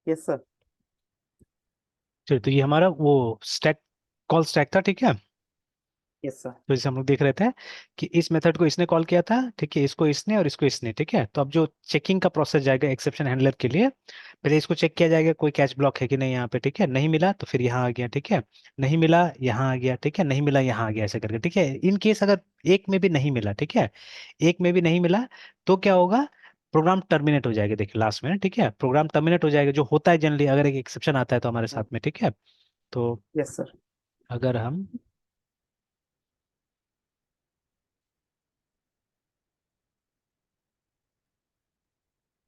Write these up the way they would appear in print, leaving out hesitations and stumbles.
Yes sir. चलिए, तो ये हमारा वो स्टैक कॉल स्टैक था, ठीक है। Yes sir. तो जैसे हम लोग देख रहे थे कि इस मेथड को इसने कॉल किया था, ठीक है, इसको इसने और इसको इसने, ठीक है। तो अब जो चेकिंग का प्रोसेस जाएगा एक्सेप्शन हैंडलर के लिए, पहले इसको चेक किया जाएगा कोई कैच ब्लॉक है कि नहीं यहाँ पे, ठीक है। नहीं मिला तो फिर यहाँ आ गया, ठीक है। नहीं मिला यहाँ आ गया, ठीक है। नहीं मिला यहाँ आ गया, ऐसे करके, ठीक है। इन केस अगर एक में भी नहीं मिला, ठीक है, एक में भी नहीं मिला, तो क्या होगा, प्रोग्राम टर्मिनेट हो जाएगा। देखिए लास्ट में ना, ठीक है, प्रोग्राम टर्मिनेट हो जाएगा, जो होता है जनरली अगर एक एक्सेप्शन आता है तो हमारे साथ में, ठीक है। तो यस सर। अगर हम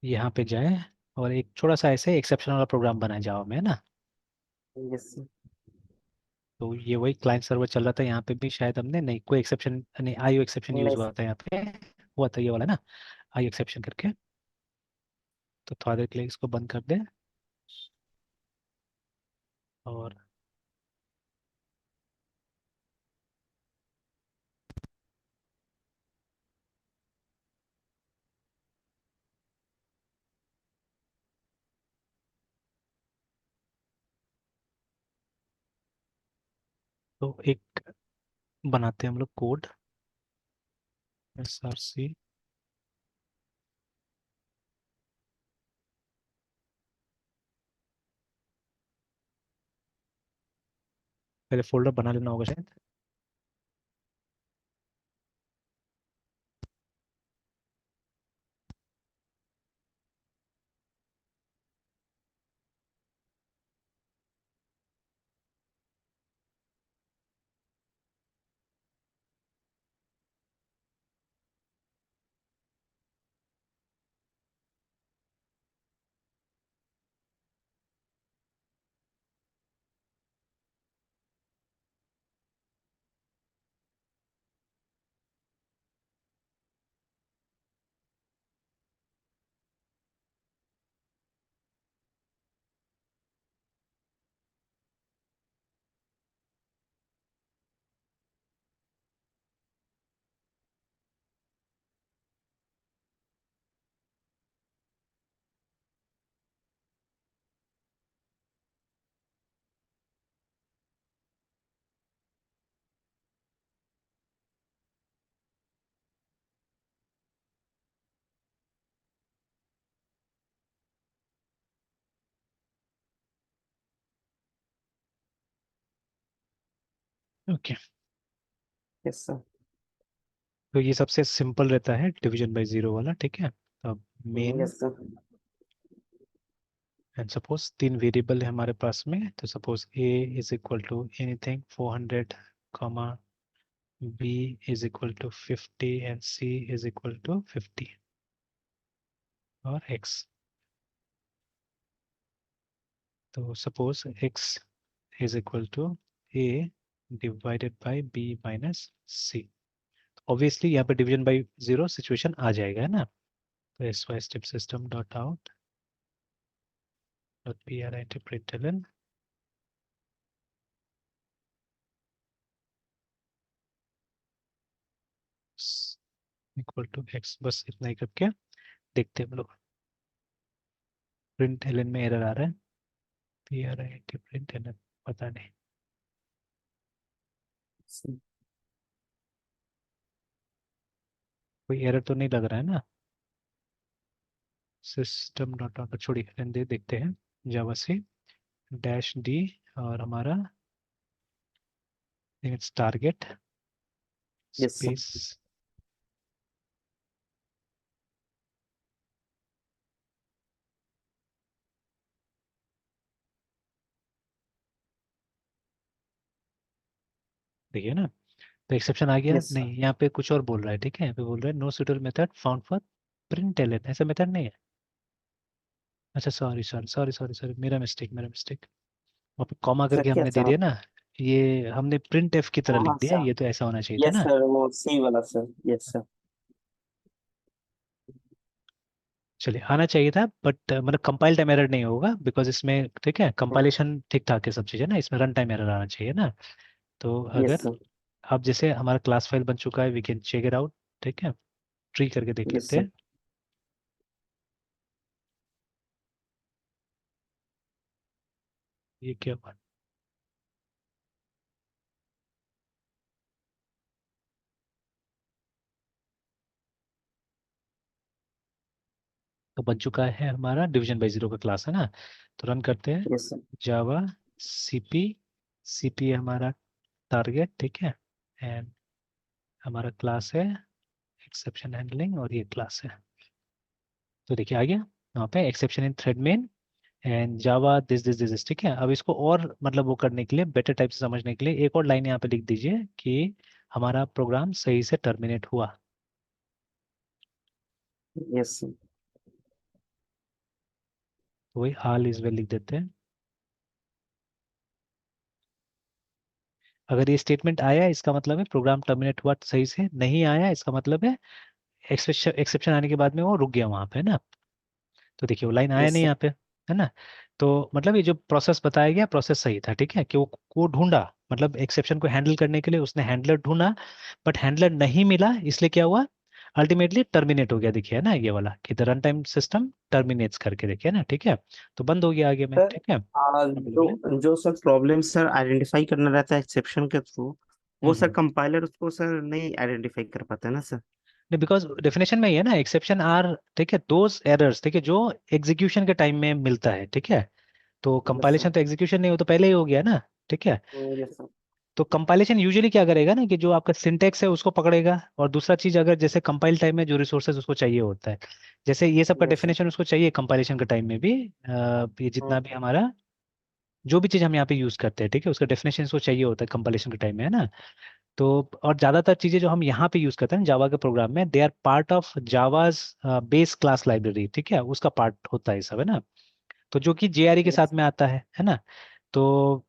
यहाँ पे जाए और एक छोटा सा ऐसे एक्सेप्शन वाला प्रोग्राम बनाए जावा में, है ना। Yes sir. तो ये वही क्लाइंट सर्वर चल रहा था, यहाँ पे भी शायद हमने नहीं कोई एक्सेप्शन नहीं, आईओ एक्सेप्शन यूज नहीं हुआ सर। था यहाँ पे, हुआ था ये वाला ना, आई एक्सेप्शन करके। तो थोड़ा देर के लिए इसको बंद कर दे। और तो एक बनाते हैं हम लोग कोड, SRC। पहले फोल्डर बना लेना होगा शायद। ओके। Yes sir. तो ये सबसे सिंपल रहता है डिवीजन बाय जीरो वाला, ठीक है। अब main, yes sir. And suppose तीन वेरिएबल है हमारे पास में, तो suppose a is equal to anything 400, comma b is equal to 50 and c is equal to 50 और x। तो suppose x is equal to a divided by b minus c। Obviously यहाँ पे डिवीजन बाय जीरो सिचुएशन आ जाएगा, है ना। तो S Y step system dot out dot P R I T println equal to x, बस इतना ही करके देखते हैं हम लोग। प्रिंट एलन में एरर आ रहा है, P R I T println, पता नहीं, कोई एरर तो नहीं लग रहा है ना। सिस्टम डॉट आउट छोड़िए, रहने दे, देखते हैं। जावा से डैश डी और हमारा it's target yes sir. Space. देखिए ना, तो एक्सेप्शन आ गया यस सर। नहीं, यहाँ पे कुछ और बोल रहा है, ठीक है। यहाँ पे बोल रहा है no suitable method found for println, ऐसा मेथड नहीं है। अच्छा, sorry sorry sorry sorry sorry, मेरा मिस्टेक, मेरा मिस्टेक। वहाँ पे कॉमा सर करके क्या हमने दे चाह। दिया ना, ये हमने प्रिंट एफ की तरह हाँ लिख हाँ दिया, सर। ये तो ऐसा होना चाहिए था यस ना। सर, वो सी वाला सर। Yes sir. चलिए, आना चाहिए था, बट मतलब कंपाइल टाइम एरर नहीं होगा, बिकॉज इसमें, ठीक है, कंपाइलेशन ठीक ठाक है सब चीज़, है ना। इसमें रन टाइम एरर आना चाहिए ना। तो यस अगर सर। अब जैसे हमारा क्लास फाइल बन चुका है, we can check it out, ठीक है। ट्री करके देख यस लेते सर। हैं। ये क्या हुआ? तो बन चुका है हमारा डिवीजन बाई जीरो का क्लास, है ना? तो रन करते हैं। Yes sir. Java CP, CP है हमारा टारगेट, ठीक है। एंड हमारा क्लास है एक्सेप्शन हैंडलिंग, और ये क्लास है। तो देखिए आ गया यहाँ पे exception in thread main and Java this, ठीक है। अब इसको और मतलब वो करने के लिए, बेटर टाइप से समझने के लिए एक और लाइन यहाँ पे लिख दीजिए कि हमारा प्रोग्राम सही से टर्मिनेट हुआ। Yes sir. तो वही ऑल इज वेल लिख देते हैं। अगर ये स्टेटमेंट आया इसका मतलब है प्रोग्राम टर्मिनेट हुआ सही से, नहीं आया इसका मतलब है एक्सेप्शन आने के बाद में वो रुक गया वहां पे, है ना? तो देखिए वो लाइन आया यस नहीं सर। यहाँ पे, है ना? तो मतलब ये जो प्रोसेस बताया गया प्रोसेस सही था, ठीक है, कि वो ढूंढा, मतलब एक्सेप्शन को हैंडल करने के लिए उसने हैंडलर ढूंढा, बट हैंडलर नहीं मिला, इसलिए क्या हुआ, अल्टीमेटली टर्मिनेट हो गया। देखिए है ना ये वाला कि the run time system terminates करके, देखिए ना, ठीक है। तो बंद हो गया आगे में, सर ठीक है। बोले बोले। जो जो सर प्रॉब्लम सर आइडेंटिफाई करना रहता है एक्सेप्शन के थ्रू, वो सर हम्म। कंपाइलर उसको सर नहीं आइडेंटिफाई कर पाता है ना सर। नहीं, बिकॉज डेफिनेशन में ही है ना, एक्सेप्शन आर, ठीक है, दोज एरर्स, ठीक है, जो एग्जीक्यूशन के टाइम में मिलता है, ठीक है। तो यस सर। कंपाइलेशन तो एग्जीक्यूशन नहीं हो तो पहले ही हो गया ना, ठीक है। Yes sir. तो कंपाइलेशन यूजुअली क्या करेगा ना कि जो आपका सिंटेक्स है उसको पकड़ेगा, और दूसरा चीज अगर जैसे कंपाइल टाइम में जो रिसोर्सेज उसको चाहिए होता है, जैसे ये सब का यस सर। डेफिनेशन उसको चाहिए कंपाइलेशन के टाइम में भी, ये जितना भी हमारा जो भी चीज हम यहाँ पे यूज करते हैं, ठीक है, उसका डेफिनेशन इसको चाहिए होता है कंपाइलेशन के टाइम में, है ना? तो और ज्यादातर चीजें जो हम यहाँ पे यूज करते हैं जावा के प्रोग्राम में, they are part of Java's base class library, ठीक है, उसका पार्ट होता है सब, है ना? तो जो कि जेआरई के साथ यस में आता है ना? तो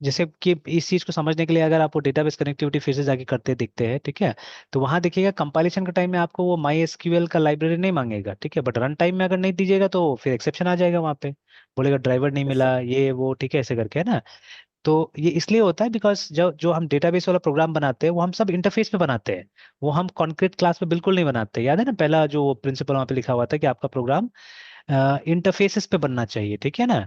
जैसे कि इस चीज को समझने के लिए अगर आप वो डेटाबेस कनेक्टिविटी फिर से जाके करते देखते हैं, ठीक है, तो वहां देखिएगा कंपाइलेशन के टाइम में आपको वो माई एसक्यूएल का लाइब्रेरी नहीं मांगेगा, ठीक है, बट रन टाइम में अगर नहीं दीजिएगा तो फिर एक्सेप्शन आ जाएगा वहां पे, बोलेगा ड्राइवर नहीं यस सर। मिला, ये वो, ठीक है, ऐसे करके, है ना? तो ये इसलिए होता है बिकॉज जो जो हम डेटाबेस वाला प्रोग्राम बनाते हैं वो हम सब इंटरफेस पे बनाते हैं, वो हम कॉन्क्रीट क्लास पे बिल्कुल नहीं बनाते। याद है ना पहला जो प्रिंसिपल वहाँ पे लिखा हुआ था कि आपका प्रोग्राम इंटरफेसेस पे बनना चाहिए, ठीक है ना?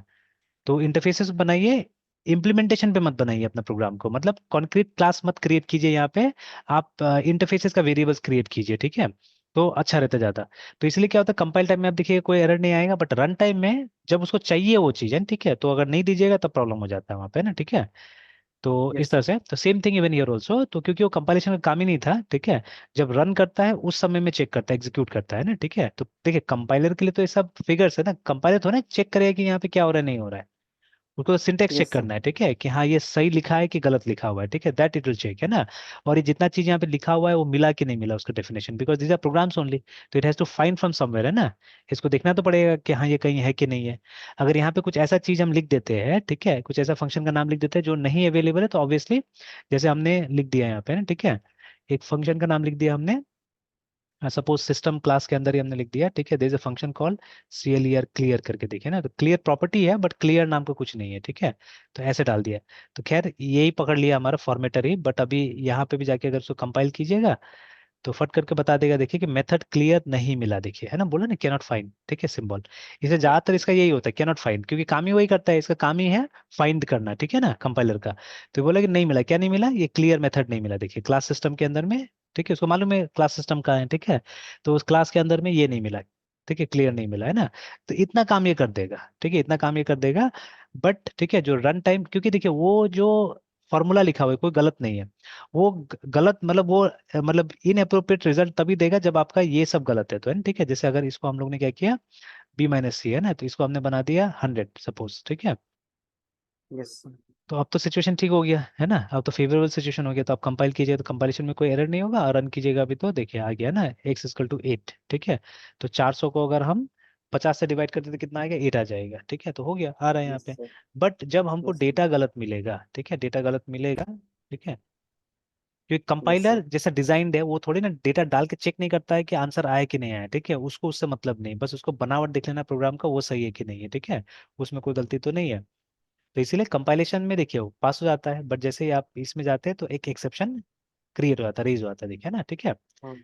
तो इंटरफेसेस बनाइए, इम्प्लीमेंटेशन पे मत बनाइए अपना प्रोग्राम को, मतलब कॉन्क्रीट क्लास मत क्रिएट कीजिए यहाँ पे, आप इंटरफेसेस का वेरिएबल्स क्रिएट कीजिए, ठीक है। तो अच्छा रहता ज्यादा। तो इसलिए क्या होता है कंपाइल टाइम में आप देखिए कोई एरर नहीं आएगा, बट रन टाइम में जब उसको चाहिए वो चीज है, ठीक है, तो अगर नहीं दीजिएगा तब प्रॉब्लम हो जाता है वहाँ पे ना, ठीक है। तो इस यस तरह सर। से तो same thing even here also, तो क्योंकि वो कंपाइलेशन का काम ही नहीं था, ठीक है, जब रन करता है उस समय में चेक करता है, एग्जीक्यूट करता है ना, ठीक है। तो देखिए कंपाइलर के लिए तो ये सब फिगर्स है ना, कंपाइलर थोड़ा चेक करेगा कि यहाँ पे क्या हो रहा है नहीं हो रहा है, उसको सिंटेक्स चेक यस सर। करना है, ठीक है, कि हाँ ये सही लिखा है कि गलत लिखा हुआ है, ठीक है, दैट इट विल चेक, है ना? और ये जितना चीज यहाँ पे लिखा हुआ है वो मिला कि नहीं मिला उसका definition, because these are programs only, तो it has to find from somewhere, है ना? इसको देखना तो पड़ेगा कि हाँ ये कहीं है कि नहीं है। अगर यहाँ पे कुछ ऐसा चीज हम लिख देते हैं, ठीक है, कुछ ऐसा फंक्शन का नाम लिख देते हैं जो नहीं अवेलेबल है, तो ऑब्वियसली जैसे हमने लिख दिया यहाँ पे ना, ठीक है, एक फंक्शन का नाम लिख दिया हमने, सपोज सिस्टम क्लास के अंदर ही हमने लिख दिया, ठीक है, there is a function call clear clear करके, देखिए ना, तो क्लियर प्रॉपर्टी है बट क्लियर नाम का कुछ नहीं है, ठीक है। तो ऐसे डाल दिया। तो खैर यही पकड़ लिया हमारा फॉर्मेटर ही, बट अभी यहाँ पे भी जाके अगर उसको कंपाइल कीजिएगा तो फट करके बता देगा, देखिए कि मेथड क्लियर नहीं मिला, देखिए है ना, बोला ना कैनॉट फाइंड, ठीक है, सिंबल। इसे ज्यादातर इसका यही होता है कैनॉट फाइंड, क्योंकि काम ही वही करता है, इसका काम ही है फाइंड करना, ठीक है ना, कंपाइलर का। तो बोला कि नहीं मिला, क्या नहीं मिला, ये क्लियर मेथड नहीं मिला, देखिए क्लास सिस्टम के अंदर में, ठीक है, उसको मालूम है क्लास सिस्टम का है, ठीक है। तो उस क्लास के अंदर में ये नहीं मिला, ठीक है, क्लियर नहीं मिला, है ना? तो इतना काम ये कर देगा, ठीक है, इतना काम ये कर देगा। बट ठीक है, जो रन टाइम, क्योंकि देखिए वो जो फॉर्मूला लिखा हुआ है कोई गलत नहीं है, वो गलत मतलब वो मतलब इनअप्रोप्रिएट रिजल्ट तभी देगा जब आपका ये सब गलत है, तो है ना, ठीक है। जैसे अगर इसको हम लोग ने क्या किया, B-C है ना, तो इसको हमने बना दिया 100 सपोज, ठीक है। Yes sir. तो अब तो सिचुएशन ठीक हो गया है ना, अब तो फेवरेबल सिचुएशन हो गया, तो आप कंपाइल कीजिए तो कंपाइलेशन में कोई एरर नहीं होगा, और रन कीजिएगा अभी तो देखिए आ गया ना x = 8, ठीक है। तो 400 को अगर हम 50 से डिवाइड करते तो कितना आएगा, 8 आ जाएगा, ठीक है, तो हो गया, आ रहा है यहाँ यस पे। सर। बट जब हमको यस सर। डेटा गलत मिलेगा, ठीक है, डेटा गलत मिलेगा, ठीक है, क्योंकि यस कंपाइलर सर। जैसा डिजाइंड है वो थोड़ी ना डेटा डाल के चेक नहीं करता है कि आंसर आया कि नहीं आया, ठीक है, उसको उससे मतलब नहीं, बस उसको बनावट देख लेना प्रोग्राम का वो सही है कि नहीं है, ठीक है, उसमें कोई गलती तो नहीं है। तो इसीलिए कंपाइलेशन में देखिए वो पास हो जाता है, बट जैसे ही आप इसमें जाते हैं तो एक एक्सेप्शन क्रिएट हो जाता है, रेज हो जाता है, देखिए ना, ठीक है। हाँ।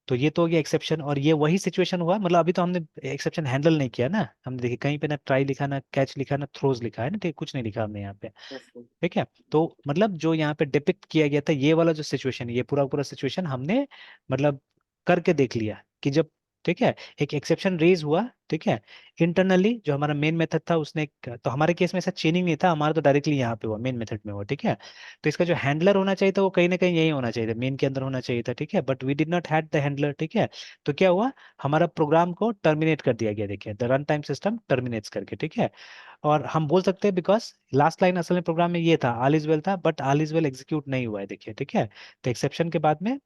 तो ये तो हो गया एक्सेप्शन, और ये वही सिचुएशन हुआ, मतलब अभी तो हमने एक्सेप्शन हैंडल नहीं किया ना, हमने देखिए कहीं पे ना ट्राई लिखा, ना कैच लिखा, ना थ्रोज लिखा है ना, ठीक, कुछ नहीं लिखा हमने यहाँ पे। Yes sir. ठीक है, तो मतलब जो यहाँ पे डिपिक्ट किया गया था ये वाला जो सिचुएशन, ये पूरा पूरा सिचुएशन हमने मतलब करके देख लिया कि जब, ठीक है, एक एक्सेप्शन रेज हुआ, ठीक है, इंटरनली जो हमारा मेन मेथड था उसने तो हमारे केस में ऐसा चेनिंग नहीं था, हमारा तो डायरेक्टली यहाँ पे हुआ, मेन मेथड में हुआ, ठीक है। तो इसका जो हैंडलर होना चाहिए था वो कहीं ना कहीं यही होना चाहिए था, मेन के अंदर होना चाहिए था, ठीक है, but we did not had the handler, ठीक है। तो क्या हुआ, हमारा प्रोग्राम को टर्मिनेट कर दिया गया, देखिए the run time system terminates करके, ठीक है। और हम बोल सकते हैं बिकॉज लास्ट लाइन असल में प्रोग्राम में ये था, ऑल इज वेल था, but all is well execute नहीं हुआ है, देखिए, ठीक है। तो एक्सेप्शन के बाद में,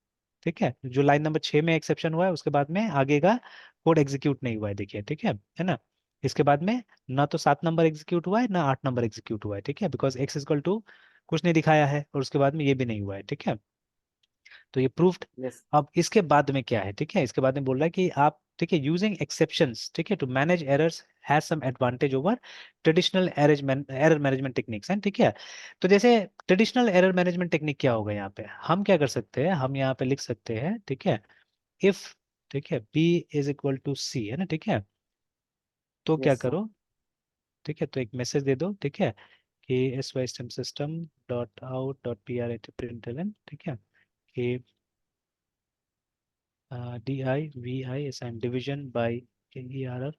ठीक है, जो लाइन नंबर 6 में एक्सेप्शन हुआ है उसके बाद में आगे का कोड एग्जीक्यूट नहीं हुआ है, देखिए, ठीक है ना। इसके बाद में ना तो 7 नंबर एग्जीक्यूट हुआ है ना 8 नंबर एग्जीक्यूट हुआ है, ठीक है, बिकॉज एक्स इक्वल टू कुछ नहीं दिखाया है, और उसके बाद में ये भी नहीं हुआ है, ठीक है। तो ये प्रूफ्ड। यस। अब इसके बाद में क्या है, ठीक है, इसके बाद में बोल रहा है कि आप, ठीक है, यूजिंग एक्सेप्शंस, ठीक है, to manage errors has some advantage over traditional error management techniques हैं, ठीक है। तो जैसे ट्रेडिशनल एरर मैनेजमेंट टेक्निक क्या होगा, यहाँ पे हम क्या कर सकते हैं, हम यहाँ पे लिख सकते हैं, ठीक है, इफ, ठीक है, बी इज इक्वल टू सी, है ना, ठीक है। तो क्या यस सर। करो, ठीक है, तो एक मैसेज दे दो, ठीक है, कि S Y system dot out dot P R println, ठीक है, कि divi assign division by error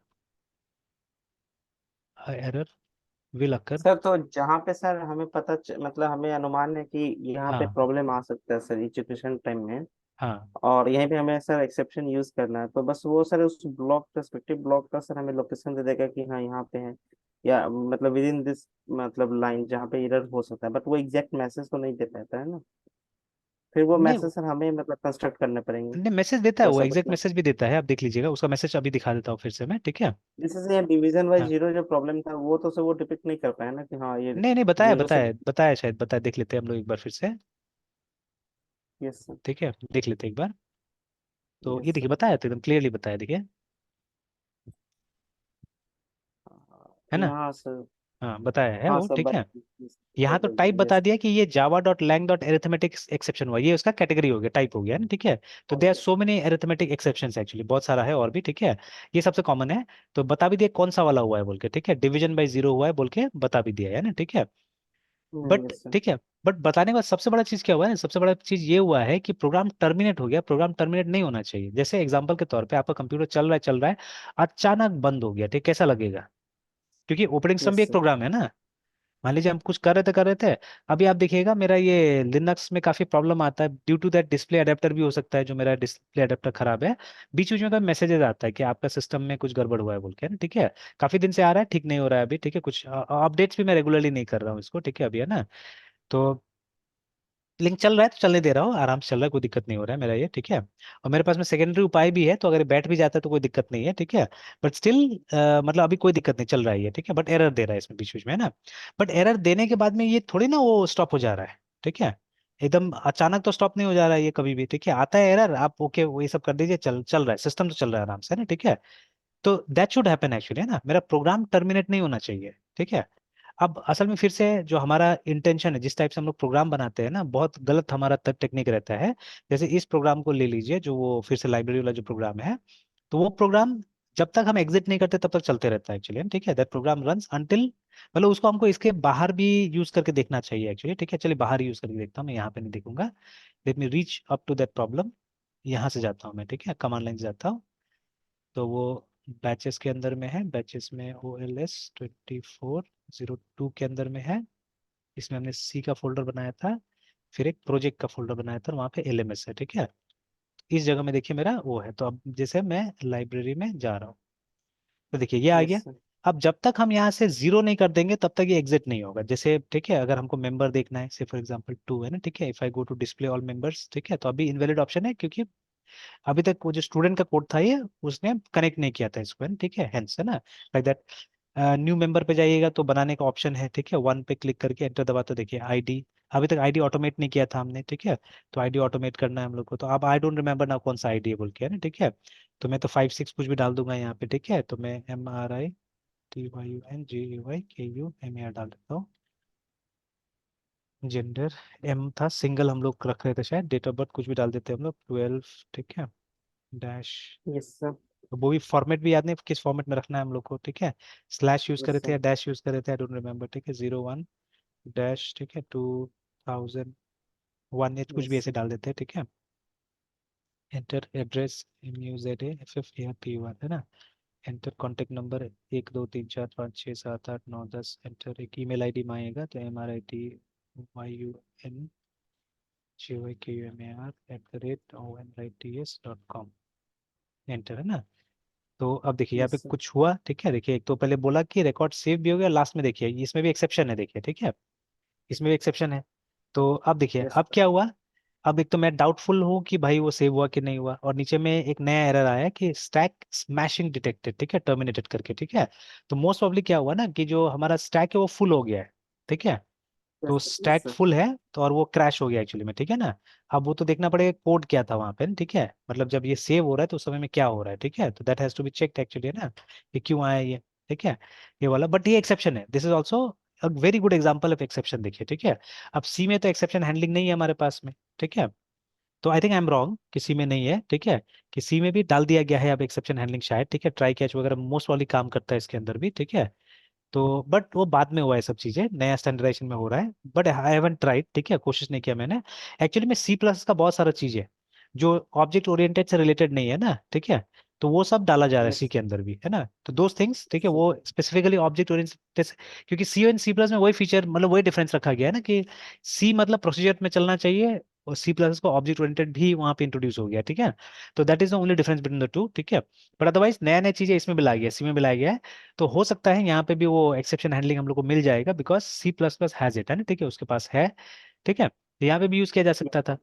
error will occur। Sir तो जहाँ पे सर हमें मतलब हमें अनुमान है कि यहाँ पे हाँ प्रॉब्लम आ सकता है सर एजुकेशन टाइम में, हाँ। और यहीं पे हमें सर एक्सेप्शन यूज करना है, तो बस वो सर उस ब्लॉक पर्सपेक्टिव ब्लॉक का सर हमें लोकेशन दे देगा कि हाँ यहाँ पे है, या मतलब विद इन दिस मतलब लाइन जहाँ पे एरर हो सकता है, बट वो एग्जैक्ट मैसेज तो नहीं दे पाता है ना, फिर वो नहीं मैसेज सर हमें मतलब कंस्ट्रक्ट करने पड़ेंगे, नहीं, मैसेज देता है, तो वो ऐसा एग्जैक्ट बचना। मैसेज भी देता है, आप देख लीजिएगा उसका मैसेज, अभी दिखा देता हूँ फिर से मैं, ठीक है। जैसे ये डिवीजन बाय हाँ, जीरो जो प्रॉब्लम था वो तो सर वो डिपिक्ट नहीं कर पाया ना कि हाँ ये नहीं नहीं, बताया जीरो से। बताया बताया, शायद बताया, देख लेते हैं हम लोग एक बार फिर से, यस सर। ठीक है, देख लेते हैं एक बार। तो ये यस देखिए सर। बताया, तो एकदम क्लियरली बताया, देखिए, है ना। यहाँ सर। हाँ बताया है हाँ वो, सर ठीक है। यहाँ तो टाइप बताइए। बता यस। दिया कि ये Java dot lang dot arithmetic exception हुआ, ये उसका कैटेगरी हो गया, टाइप हो गया ना, ठीक है। तो they are okay. So many arithmetic exceptions, actually बहुत सारा है और भी, ठीक है। ये सबसे कॉमन है। तो बता भी दिया कौन सा वाला हुआ है बोल के, ठीक है, डिवीजन बाय जीरो हुआ है बोल के बता भी दिया है ना, ठीक है। But yes sir. ठीक है, बट बताने के बाद सबसे बड़ा चीज क्या हुआ है, सबसे बड़ा चीज ये हुआ है कि प्रोग्राम टर्मिनेट हो गया, प्रोग्राम टर्मिनेट नहीं होना चाहिए। जैसे एग्जांपल के तौर पे आपका कंप्यूटर चल रहा है, अचानक बंद हो गया, ठीक, कैसा लगेगा, क्योंकि ऑपरेटिंग सिस्टम भी यस एक सर। प्रोग्राम है ना। मान लीजिए हम कुछ कर रहे थे, अभी आप देखिएगा मेरा ये लिनक्स में काफी प्रॉब्लम आता है, due to that display adapter भी हो सकता है, जो मेरा डिस्प्ले अडेप्टर खराब है, बीच बीच में तो मैसेजेस आता है कि आपका सिस्टम में कुछ गड़बड़ हुआ है बोल के, है ना, ठीक है। काफी दिन से आ रहा है, ठीक नहीं हो रहा है अभी, ठीक है, कुछ अपडेट्स भी मैं रेगुलरली नहीं कर रहा हूँ इसको, ठीक है, अभी, है ना। तो लिंक चल रहा है तो चलने दे रहा हूँ, आराम से चल रहा है, कोई दिक्कत नहीं हो रहा है मेरा ये, ठीक है। और मेरे पास में सेकेंडरी उपाय भी है, तो अगर बैठ भी जाता है तो कोई दिक्कत नहीं है, ठीक है। बट स्टिल मतलब अभी कोई दिक्कत नहीं, चल रहा है ये, ठीक है, बट एरर दे रहा है इसमें बीच बीच में, है ना। बट एरर देने के बाद में ये थोड़ी ना वो स्टॉप हो जा रहा है, ठीक है, एकदम अचानक तो स्टॉप नहीं हो जा रहा है ये कभी भी, ठीक है, आता है एरर, आप ओके वो ये सब कर दीजिए, चल चल रहा है, सिस्टम तो चल रहा है आराम से, है ना, ठीक है। तो दैट शुड हैपन एक्चुअली, है ना, मेरा प्रोग्राम टर्मिनेट नहीं होना चाहिए, ठीक है। अब असल में फिर से जो हमारा इंटेंशन है, जिस टाइप से हम लोग प्रोग्राम बनाते हैं ना, बहुत गलत हमारा टेक्निक रहता है। जैसे इस प्रोग्राम को ले लीजिए, जो वो फिर से लाइब्रेरी वाला जो प्रोग्राम है, तो वो प्रोग्राम जब तक हम एग्जिट नहीं करते तब तक चलते रहता है एक्चुअली, ठीक है, दैट प्रोग्राम रन्स अंटिल, मतलब उसको हमको इसके बाहर भी यूज करके देखना चाहिए एक्चुअली, ठीक है। चलिए बाहर यूज करके देखता हूँ, मैं यहाँ पे नहीं देखूंगा, let me reach up to that problem. यहाँ से जाता हूँ मैं, ठीक है, कमांड लाइन से जाता हूँ। तो वो बैचेस के अंदर में है, बैचेस में OLS 2402 के अंदर में है, इसमें हमने सी का फोल्डर बनाया था, फिर एक प्रोजेक्ट का फोल्डर बनाया था, और वहाँ पे LMS है, ठीक है। इस जगह में देखिए मेरा वो है, तो अब जैसे मैं लाइब्रेरी में जा रहा हूँ, तो देखिए ये आ यस गया। सर। अब जब तक हम यहाँ से जीरो नहीं कर देंगे तब तक ये एग्जिट नहीं होगा, जैसे, ठीक है, अगर हमको मेंबर देखना है, से फॉर एग्जांपल 2 है ना, ठीक है, if I go to display all members, ठीक है, तो अभी इनवैलिड ऑप्शन है, क्योंकि अभी तक वो जो स्टूडेंट का कोड था ये उसने कनेक्ट नहीं किया था इसको, है ना, ठीक है, हेंस, है ना, लाइक दैट। न्यू मेंबर पे जाइएगा तो बनाने का ऑप्शन है, ठीक है, वन पे क्लिक करके एंटर दबा, तो देखिए आईडी, अभी तक आईडी ऑटोमेट नहीं किया था हमने, ठीक है, तो आईडी ऑटोमेट करना है हम लोग को, तो अब आई डोंट रिमेंबर ना कौन सा आईडी है बोल के, है ना, ठीक है। तो मैं तो 5 6 कुछ भी डाल दूंगा यहाँ पे, ठीक है, तो मैं MRITYUNGAYKUMAR डाल देता हूँ। जेंडर एम था, सिंगल हम लोग रख रहे थे शायद, डेट ऑफ बर्थ कुछ भी डाल देते हैं हम लोग, 12, ठीक है, डैश। Yes sir. तो वो भी फॉर्मेट भी याद नहीं किस फॉर्मेट में रखना है हम लोग को, ठीक है। स्लैश यूज यस करे थे सर। या डैश यूज करे थे, आई डोंट रिमेम्बर, ठीक है। 01 डैश, ठीक है, 2001 कुछ भी यस ऐसे सर। डाल देते हैं, ठीक है। Enter address, MUZA FF ARPY1 है ना। Enter contact number 1 2 3 4 5 6 7 8 9 10। एंटर एक ईमेल आईडी मांगेगा, तो MRITYUNJYKUMAR@ONRITS.com। एंटर है ना। तो अब देखिए यहाँ पे यस सर। कुछ हुआ, ठीक है। देखिए एक तो पहले बोला कि रिकॉर्ड सेव भी हो गया, लास्ट में देखिए इसमें भी एक्सेप्शन है, देखिए, ठीक है। इसमें भी एक्सेप्शन है। तो अब देखिए यस अब सर। क्या हुआ। अब एक तो मैं डाउटफुल हूँ कि भाई वो सेव हुआ कि नहीं हुआ, और नीचे में एक नया एरर आया कि स्टैक स्मैशिंग डिटेक्टेड, ठीक है, टर्मिनेटेड करके, ठीक है। तो मोस्ट प्रॉब्ली क्या हुआ ना कि जो हमारा स्टैक है वो फुल हो गया है, ठीक है। तो yes sir. Yes stack sir. Full है, तो और वो क्रैश हो गया एक्चुअली में, ठीक है ना। अब वो तो देखना पड़ेगा कोड क्या था वहां पे, ठीक है, मतलब जब ये सेव हो रहा है तो उस समय में क्या हो रहा है, ठीक है। तो that has to be checked actually, है ना, ये क्यों आया ये, ठीक है। ये वाला, बट ये एक्सेप्शन है, this is also a very good example of exception, देखिए, ठीक है। अब सी में तो एक्सेप्शन हैंडलिंग नहीं है हमारे पास में, ठीक है। तो I think I am wrong कि सी में नहीं है, ठीक है। कि सी में भी डाल दिया गया है अब एक्सेप्शन हैंडलिंग शायद, ठीक है। ट्राई कैच वगैरह मोस्ट वाली काम करता है इसके अंदर भी, ठीक है। तो बट वो बाद में हुआ है सब चीजें, नया स्टैंडर्डाइजेशन में हो रहा है, बट आई हैवंट ट्राइड, ठीक है, कोशिश नहीं किया मैंने। एक्चुअली में सी प्लस का बहुत सारा चीज है जो ऑब्जेक्ट ओरिएंटेड से रिलेटेड नहीं है ना, ठीक है। तो वो सब डाला जा रहा है सी यस के अंदर भी, है ना। तो दोज थिंग्स, ठीक है, सर। वो स्पेसिफिकली ऑब्जेक्ट ओरिएंटेड, क्योंकि सी एंड सी प्लस में वही फीचर, मतलब वही डिफरेंस रखा गया है ना कि सी मतलब प्रोसीजर में चलना चाहिए, और सी प्लस को ऑब्जेक्ट ओरिएंटेड भी वहां पे इंट्रोड्यूस हो गया, ठीक है। तो that is the only difference between the two, ठीक है। बट अदरवाइज नया नया चीजें इसमें भी ला गया, सी में भी लाया गया है। तो हो सकता है यहाँ पे भी वो एक्सेप्शन हैंडलिंग हम लोग को मिल जाएगा, बिकॉज C++ हैज इट, है ना, ठीक है, उसके पास है, ठीक है। तो यहाँ पे भी यूज किया जा सकता था।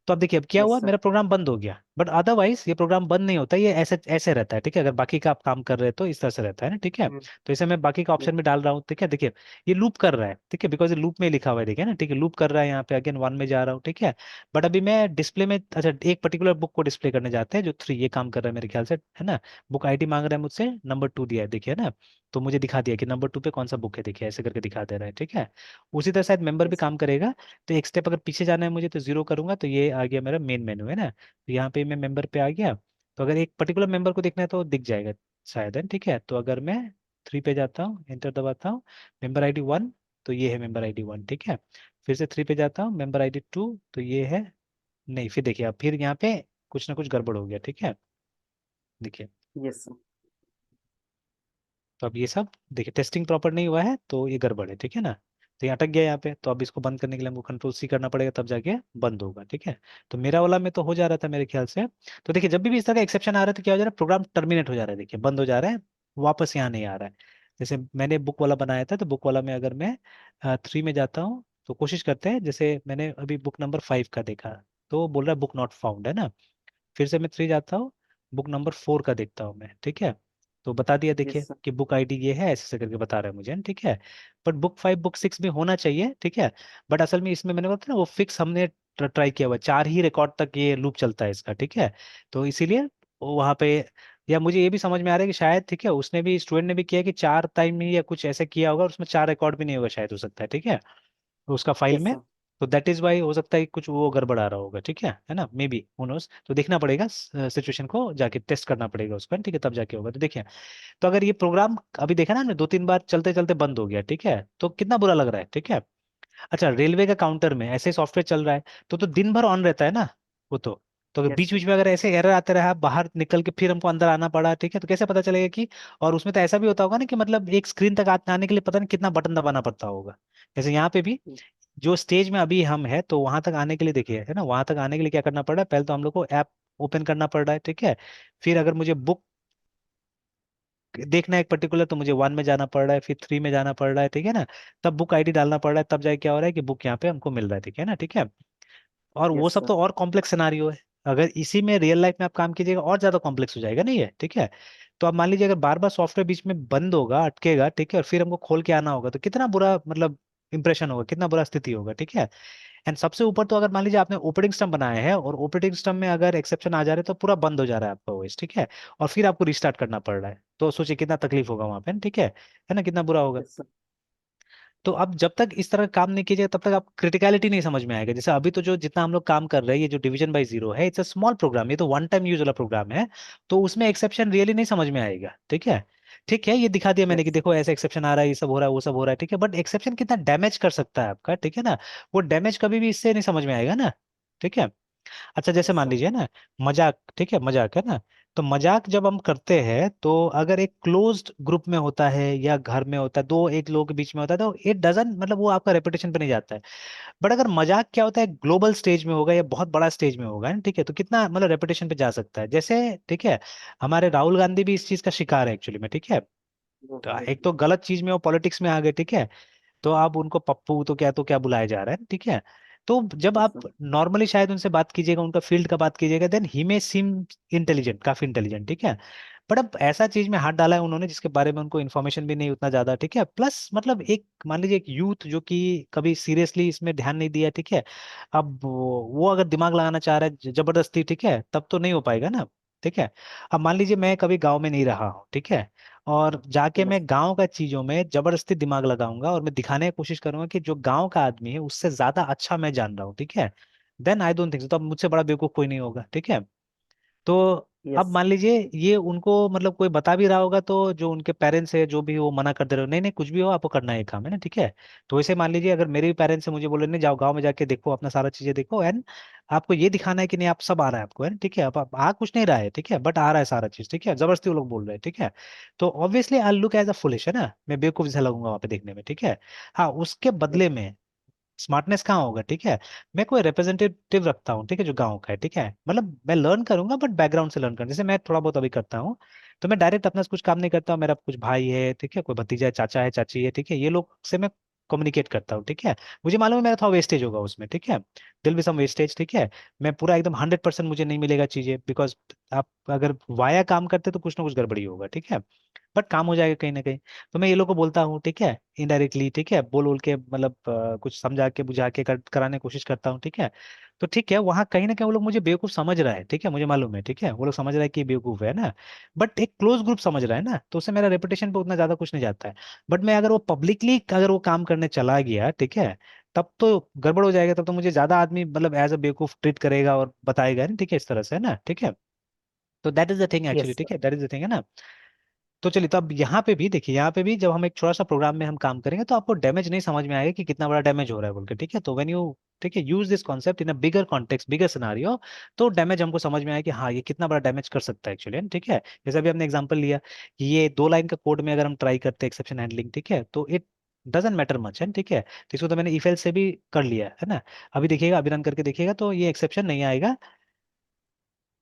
तो अब देखिए अब क्या यस हुआ, सर। मेरा प्रोग्राम बंद हो गया, बट अदरवाइज ये प्रोग्राम बंद नहीं होता, ये ऐसे ऐसे रहता है, ठीक है। अगर बाकी का आप काम कर रहे हो तो इस तरह से रहता है ना, ठीक है। तो इसे मैं बाकी का ऑप्शन में डाल रहा हूँ, ठीक है। देखिए ये लूप कर रहा है, ठीक है, बिकॉज ये लूप में लिखा हुआ है, देखिए ना, ठीक है, लूप कर रहा है यहाँ पे, अगेन 1 में जा रहा हूँ, ठीक है। बट अभी मैं डिस्प्ले में, अच्छा, एक पर्टिकुलर बुक को डिस्प्ले करने जाते हैं जो 3 ये काम कर रहा है मेरे ख्याल से, है ना। बुक आईडी मांग रहा है मुझसे, नंबर 2 दिया है, देखिए ना। तो मुझे दिखा दिया कि नंबर 2 पे कौन सा बुक है, देखिए ऐसे करके दिखा दे रहा है, ठीक है। उसी तरह शायद मेंबर भी यस सर। काम करेगा। तो एक स्टेप अगर पीछे जाना है मुझे तो 0 करूंगा, तो ये आ गया मेरा मेन मेनू, है ना। तो यहाँ पे मैं मेंबर पे आ गया। तो अगर एक पर्टिकुलर मेंबर को देखना है तो दिख जाएगा शायद, है, ठीक है। तो अगर मैं 3 पे जाता हूँ, एंटर दबाता हूँ, मेंबर ID 1, तो ये है मेंबर ID 1, ठीक है। फिर से 3 पे जाता हूँ, मेंबर ID 2, तो ये है, नहीं, फिर देखिए अब फिर यहाँ पे कुछ ना कुछ गड़बड़ हो गया, ठीक है। देखिए, यस सर। तो अब ये सब देखिए टेस्टिंग प्रॉपर नहीं हुआ है, तो ये गड़बड़ है, ठीक है ना। तो ये अटक गया यहाँ पे, तो अब इसको बंद करने के लिए हमको Ctrl+C करना पड़ेगा, तब जाके बंद होगा, ठीक है। तो मेरा वाला में तो हो जा रहा था मेरे ख्याल से। तो देखिए जब भी इस तरह का एक्सेप्शन आ रहा है तो क्या हो जा रहा है, प्रोग्राम टर्मिनेट हो जा रहा है, देखिए बंद हो जा रहा है, वापस यहाँ नहीं आ रहा है। जैसे मैंने बुक वाला बनाया था, तो बुक वाला में अगर मैं 3 में जाता हूँ, तो कोशिश करते हैं, जैसे मैंने अभी बुक नंबर 5 का देखा, तो बोल रहा है बुक नॉट फाउंड, है ना। फिर से मैं 3 जाता हूँ, बुक नंबर 4 का देखता हूँ मैं, ठीक है। तो बता दिया, यस देखिए सर। कि बुक आईडी ये है, ऐसे ऐसे करके बता रहा है मुझे, ठीक है। बट बुक 5 बुक 6 भी होना चाहिए, ठीक है। बट असल में इसमें मैंने बोला था ना, वो फिक्स हमने ट्राई किया हुआ, 4 ही रिकॉर्ड तक ये लूप चलता है इसका, ठीक है। तो इसीलिए वहाँ पे, या मुझे ये भी समझ में आ रहा है कि शायद, ठीक है, उसने भी, स्टूडेंट ने भी किया कि 4 टाइम ही या कुछ ऐसे किया होगा, और उसमें 4 रिकॉर्ड भी नहीं होगा शायद, हो सकता है, ठीक है, उसका फाइल यस में। सर। तो दैट इज वाई हो सकता है कि कुछ वो गड़बड़ आ रहा होगा, ठीक है ना, मे बी, हु नोस। तो देखना पड़ेगा, सिचुएशन को जाके टेस्ट करना पड़ेगा उसको, ठीक है, तब जाके होगा। तो देखिए, तो अगर ये प्रोग्राम अभी देखा ना हमने 2 3 बार चलते चलते बंद हो गया, ठीक है, तो कितना बुरा लग रहा है, ठीक है। अच्छा, रेलवे का काउंटर में ऐसे सॉफ्टवेयर चल रहा है, तो दिन भर ऑन रहता है ना वो तो अगर यस बीच सर। बीच में अगर ऐसे एरर आते रहा, बाहर निकल के फिर हमको अंदर आना पड़ा, ठीक है, तो कैसे पता चलेगा कि, और उसमें तो ऐसा भी होता होगा ना कि मतलब एक स्क्रीन तक आने के लिए पता नहीं कितना बटन दबाना पड़ता होगा। जैसे यहाँ पे भी जो स्टेज में अभी हम है, तो वहां तक आने के लिए देखिए, है ना, वहां तक आने के लिए क्या करना पड़ रहा है, पहले तो हम लोग को ऐप ओपन करना पड़ रहा है, ठीक है। फिर अगर मुझे बुक देखना है एक पर्टिकुलर, तो मुझे 1 में जाना पड़ रहा है, फिर 3 में जाना पड़ रहा है, ठीक है ना। तब बुक आईडी डालना पड़ रहा है, तब जाके क्या हो रहा है कि बुक यहाँ पे हमको मिल रहा है, ठीक है ना, ठीक है। और वो यस सब सर। तो और कॉम्प्लेक्स सिनारियो है। अगर इसी में रियल लाइफ में आप काम कीजिएगा और ज्यादा कॉम्प्लेक्स हो जाएगा, नहीं है, ठीक है। तो आप मान लीजिए अगर बार बार सॉफ्टवेयर बीच में बंद होगा, अटकेगा, ठीक है, और फिर हमको खोल के आना होगा, तो कितना बुरा मतलब इंप्रेशन होगा, कितना बुरा स्थिति होगा, ठीक है। एंड सबसे ऊपर तो अगर मान लीजिए आपने ऑपरेटिंग सिस्टम बनाया है, और ऑपरेटिंग सिस्टम में अगर एक्सेप्शन आ जा रहे हैं तो पूरा बंद हो जा रहा है आपका ओएस, ठीक है। और फिर आपको रिस्टार्ट करना पड़ रहा है, तो सोचिए कितना तकलीफ होगा वहां पे, ठीक है ना, कितना बुरा होगा। Yes sir. तो अब जब तक इस तरह काम नहीं कीजिएगा तब तक आप क्रिटिकलिटी नहीं समझ में आएगा। जैसे अभी तो जो जितना हम लोग काम कर रहे हैं, ये जो डिवीजन बाय जीरो है, इट्स अ स्मॉल प्रोग्राम, ये तो वन टाइम यूज वाला प्रोग्राम है। तो उसमें एक्सेप्शन रियली नहीं समझ में आएगा, ठीक है। ठीक है, ये दिखा दिया मैंने कि यस। देखो ऐसा एक्सेप्शन आ रहा है, ये सब हो रहा है, वो सब हो रहा है, ठीक है, बट एक्सेप्शन कितना डैमेज कर सकता है आपका, ठीक है ना, वो डैमेज कभी भी इससे नहीं समझ में आएगा ना, ठीक है। अच्छा जैसे यस मान सर। लीजिए ना, मजाक, ठीक है, मजाक है ना, तो मजाक जब हम करते हैं तो अगर एक क्लोज्ड ग्रुप में होता है या घर में होता है, दो एक लोगों के बीच में होता है, तो इट डजन मतलब वो आपका रेपुटेशन पे नहीं जाता है। बट अगर मजाक क्या होता है, ग्लोबल स्टेज में होगा या बहुत बड़ा स्टेज में होगा ना, ठीक है, तो कितना मतलब रेपुटेशन पे जा सकता है। जैसे ठीक है, हमारे राहुल गांधी भी इस चीज का शिकार है एक्चुअली में, ठीक है। तो एक तो गलत चीज में वो पॉलिटिक्स में आ गए, ठीक है, तो आप उनको पप्पू तो क्या बुलाया जा रहा है, ठीक है। तो जब यस आप सर। नॉर्मली शायद उनसे बात कीजिएगा, उनका फील्ड का बात कीजिएगा, then he may seem intelligent, काफी इंटेलिजेंट, ठीक है। बट अब ऐसा चीज में हाथ डाला है उन्होंने जिसके बारे में उनको इन्फॉर्मेशन भी नहीं उतना ज्यादा, ठीक है, प्लस मतलब एक मान लीजिए एक यूथ जो कि कभी सीरियसली इसमें ध्यान नहीं दिया, ठीक है। अब वो अगर दिमाग लगाना चाह रहा है जबरदस्ती, ठीक है, तब तो नहीं हो पाएगा ना, ठीक है। अब मान लीजिए मैं कभी गांव में नहीं रहा हूँ, ठीक है, और जाके मैं यस। गांव का चीजों में जबरदस्ती दिमाग लगाऊंगा और मैं दिखाने की कोशिश करूंगा कि जो गांव का आदमी है उससे ज्यादा अच्छा मैं जान रहा हूँ, ठीक है, then I don't think so, तो अब मुझसे बड़ा बेवकूफ कोई नहीं होगा, ठीक है। तो अब यस। मान लीजिए ये उनको मतलब कोई बता भी रहा होगा, तो जो उनके पेरेंट्स है जो भी वो मना कर दे रहे हो, नहीं नहीं कुछ भी हो आपको करना है ये काम है ना, ठीक है। तो वैसे मान लीजिए अगर मेरे भी पेरेंट्स से मुझे बोले नहीं जाओ गांव में जाके देखो अपना सारा चीजें देखो, एंड आपको ये दिखाना है कि नहीं आप सब आ रहा है आपको, है ना, ठीक है, आप आ कुछ नहीं रहा है, ठीक है, बट आ रहा है सारा चीज, ठीक है, जबरदस्ती वो लोग बोल रहे हैं, ठीक है। तो obviously I look as a foolish, है ना, मैं बेवकूफ जैसा लगूंगा वहां पे देखने में, ठीक है। हाँ उसके यस। बदले में स्मार्टनेस कहाँ होगा, ठीक है। मैं कोई रिप्रेजेंटेटिव रखता हूँ, ठीक है, जो गाँव का है, ठीक है, मतलब मैं लर्न करूंगा बट बैकग्राउंड से लर्न करूँ, जैसे मैं थोड़ा बहुत अभी करता हूँ। तो मैं डायरेक्ट अपना से कुछ काम नहीं करता हूँ, मेरा कुछ भाई है, ठीक है, कोई भतीजा है, चाचा है, चाची है, ठीक है, ये लोग से मैं कम्युनिकेट करता हूँ, ठीक है। मुझे मालूम है मेरा थोड़ा वेस्टेज होगा उसमें, ठीक है, दिल भी सम वेस्टेज, ठीक है। मैं पूरा एकदम 100% मुझे नहीं मिलेगा चीजें, बिकॉज आप अगर वाया काम करते तो कुछ ना कुछ गड़बड़ी होगा, ठीक है, बट काम हो जाएगा कहीं ना कहीं। तो मैं ये लोग को बोलता हूँ, ठीक है, इनडायरेक्टली, ठीक है, बोल बोल के मतलब कुछ समझा के बुझा के कराने की कोशिश करता हूँ, ठीक है। तो ठीक है, वहाँ कहीं ना कहीं वो लोग मुझे बेवकूफ समझ रहा है, ठीक है, मुझे मालूम है, ठीक है, वो लोग समझ रहा है कि ये बेवकूफ है ना, बट एक क्लोज ग्रुप समझ रहा है ना, तो उससे मेरा रेपुटेशन पे उतना ज्यादा कुछ नहीं जाता है। बट मैं अगर वो पब्लिकली अगर वो काम करने चला गया, ठीक है, तब तो गड़बड़ हो जाएगा, तब तो मुझे ज्यादा आदमी मतलब एज अ बेवकूफ ट्रीट करेगा और बताएगा ना, ठीक है, इस तरह से, है ना, ठीक है। तो that is the thing actually, yes ठीक सर। है, दैट इज द थिंग, है ना। तो चलिए, तो अब यहाँ पे भी देखिए, यहाँ पे भी जब हम एक छोटा सा प्रोग्राम में हम काम करेंगे तो आपको डैमेज नहीं समझ में आएगा कि कितना बड़ा डैमेज हो रहा है बोल के, ठीक है। तो व्हेन यू, ठीक है, use this concept in a bigger context, bigger scenario, तो डैमेज हमको समझ में आया कि हाँ ये कितना बड़ा डैमेज कर सकता है एक्चुअली, ठीक है। जैसे अभी हमने एग्जांपल लिया कि ये 2 लाइन का कोड में अगर हम ट्राई करते हैं एक्सेप्शन हैंडलिंग, ठीक है, तो इट डजेंट मैटर मच, है, ठीक है। तो इसको तो मैंने इफ एल्स से भी कर लिया है ना। अभी देखिएगा, अभी रन करके देखिएगा तो ये एक्सेप्शन नहीं आएगा,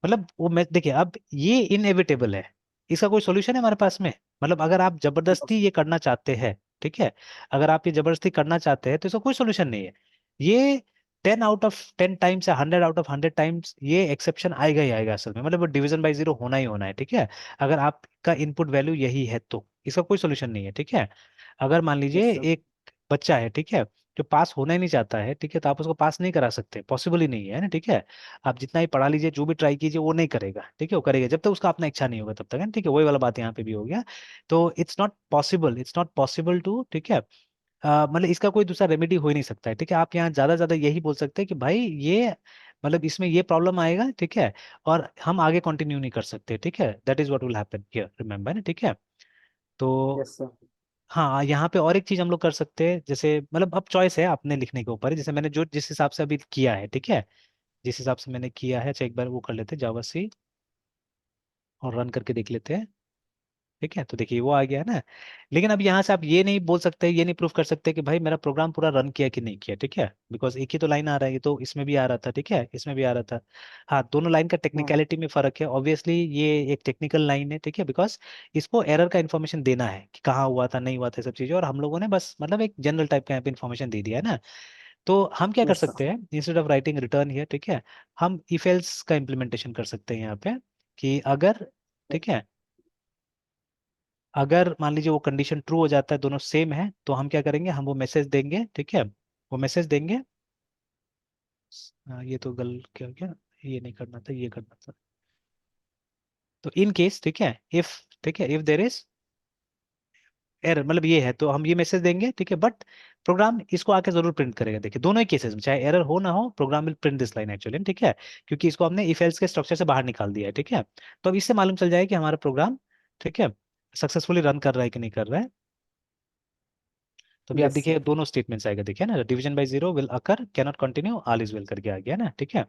मतलब वो मैं देखिए अब ये इनएविटेबल है, इसका कोई सोल्यूशन है हमारे पास में। मतलब अगर आप जबरदस्ती ये करना चाहते हैं, ठीक है, अगर आप ये जबरदस्ती करना चाहते हैं तो इसका कोई सोल्यूशन नहीं है। ये 10 आउट ऑफ 10 टाइम्स या 100 आउट ऑफ 100 टाइम्स ये एक्सेप्शन आएगा ही आएगा असल में, मतलब वो डिवीजन बाय जीरो होना ही होना है, ठीक है। अगर आपका इनपुट वैल्यू यही है तो इसका कोई सोल्यूशन नहीं है, ठीक है। अगर मान लीजिए यस सर। एक बच्चा है, ठीक है, जो पास होना ही नहीं चाहता है, ठीक है, तो आप उसको पास नहीं करा सकते, पॉसिबल ही नहीं है ना, ठीक है। आप जितना ही पढ़ा लीजिए, जो भी ट्राई कीजिए, वो नहीं करेगा, ठीक है, वो करेगा जब तक उसका अपना इच्छा नहीं होगा तब तक, है ना, ठीक है, वही वाला बात यहाँ पे भी हो गया। तो it's not possible, it's not possible to, ठीक है, मतलब इसका कोई दूसरा रेमेडी हो ही नहीं सकता है, ठीक है। आप यहाँ ज्यादा ज्यादा यही बोल सकते हैं कि भाई ये मतलब इसमें ये प्रॉब्लम आएगा, ठीक है, और हम आगे कंटिन्यू नहीं कर सकते, ठीक है, that is what will happen here, remember ना, ठीक है। तो यस सर। हाँ, यहाँ पे और एक चीज हम लोग कर सकते हैं, जैसे मतलब अब चॉइस है अपने लिखने के ऊपर है, जैसे मैंने जो जिस हिसाब से अभी किया है, ठीक है, जिस हिसाब से मैंने किया है, अच्छा एक बार वो कर लेते हैं जावा सी और रन करके देख लेते हैं, ठीक है। तो देखिए वो आ गया है ना। लेकिन अब यहाँ से आप ये नहीं बोल सकते, ये नहीं प्रूफ कर सकते कि भाई मेरा प्रोग्राम पूरा रन किया कि नहीं किया, ठीक है, बिकॉज एक ही तो लाइन आ रहा है, ये तो इसमें भी आ रहा था, ठीक है, इसमें भी आ रहा था। हाँ, दोनों लाइन का हाँ। टेक्निकलिटी में फर्क है, ऑब्वियसली ये एक टेक्निकल लाइन है, ठीक है, बिकॉज इसको एरर का इन्फॉर्मेशन देना है कि कहाँ हुआ था, नहीं हुआ था, सब चीजें, और हम लोगों ने बस मतलब एक जनरल टाइप का यहाँ पे इन्फॉर्मेशन दे दिया है ना। तो हम क्या कर यस सर। सकते हैं, instead of writing return here, ठीक है, हम इफ एल्स का इम्प्लीमेंटेशन कर सकते हैं यहाँ पे, कि अगर, ठीक है, अगर मान लीजिए वो कंडीशन ट्रू हो जाता है, दोनों सेम है, तो हम क्या करेंगे, हम वो मैसेज देंगे, ठीक है, वो मैसेज देंगे, ये तो गल क्या क्या, ये नहीं करना था, ये करना था। तो इन केस, ठीक है, इफ, ठीक है, इफ देर इज एरर मतलब ये है, तो हम ये मैसेज देंगे, ठीक है, बट प्रोग्राम इसको आके जरूर प्रिंट करेगा। देखिए दोनों ही केसेस में चाहे एरर हो ना हो, program will print this line actually, ठीक है, क्योंकि इसको हमने इफ एल्स के स्ट्रक्चर से बाहर निकाल दिया है, ठीक है। तो अब इससे मालूम चल जाए कि हमारा प्रोग्राम, ठीक है, सक्सेसफुली रन कर रहा है कि नहीं कर रहा है। तो अभी आप यस देखिए सर। दोनों स्टेटमेंट्स आएगा, देखिए ना, division by zero will occur, can not continue, all is well करके आ गया ना, ठीक है।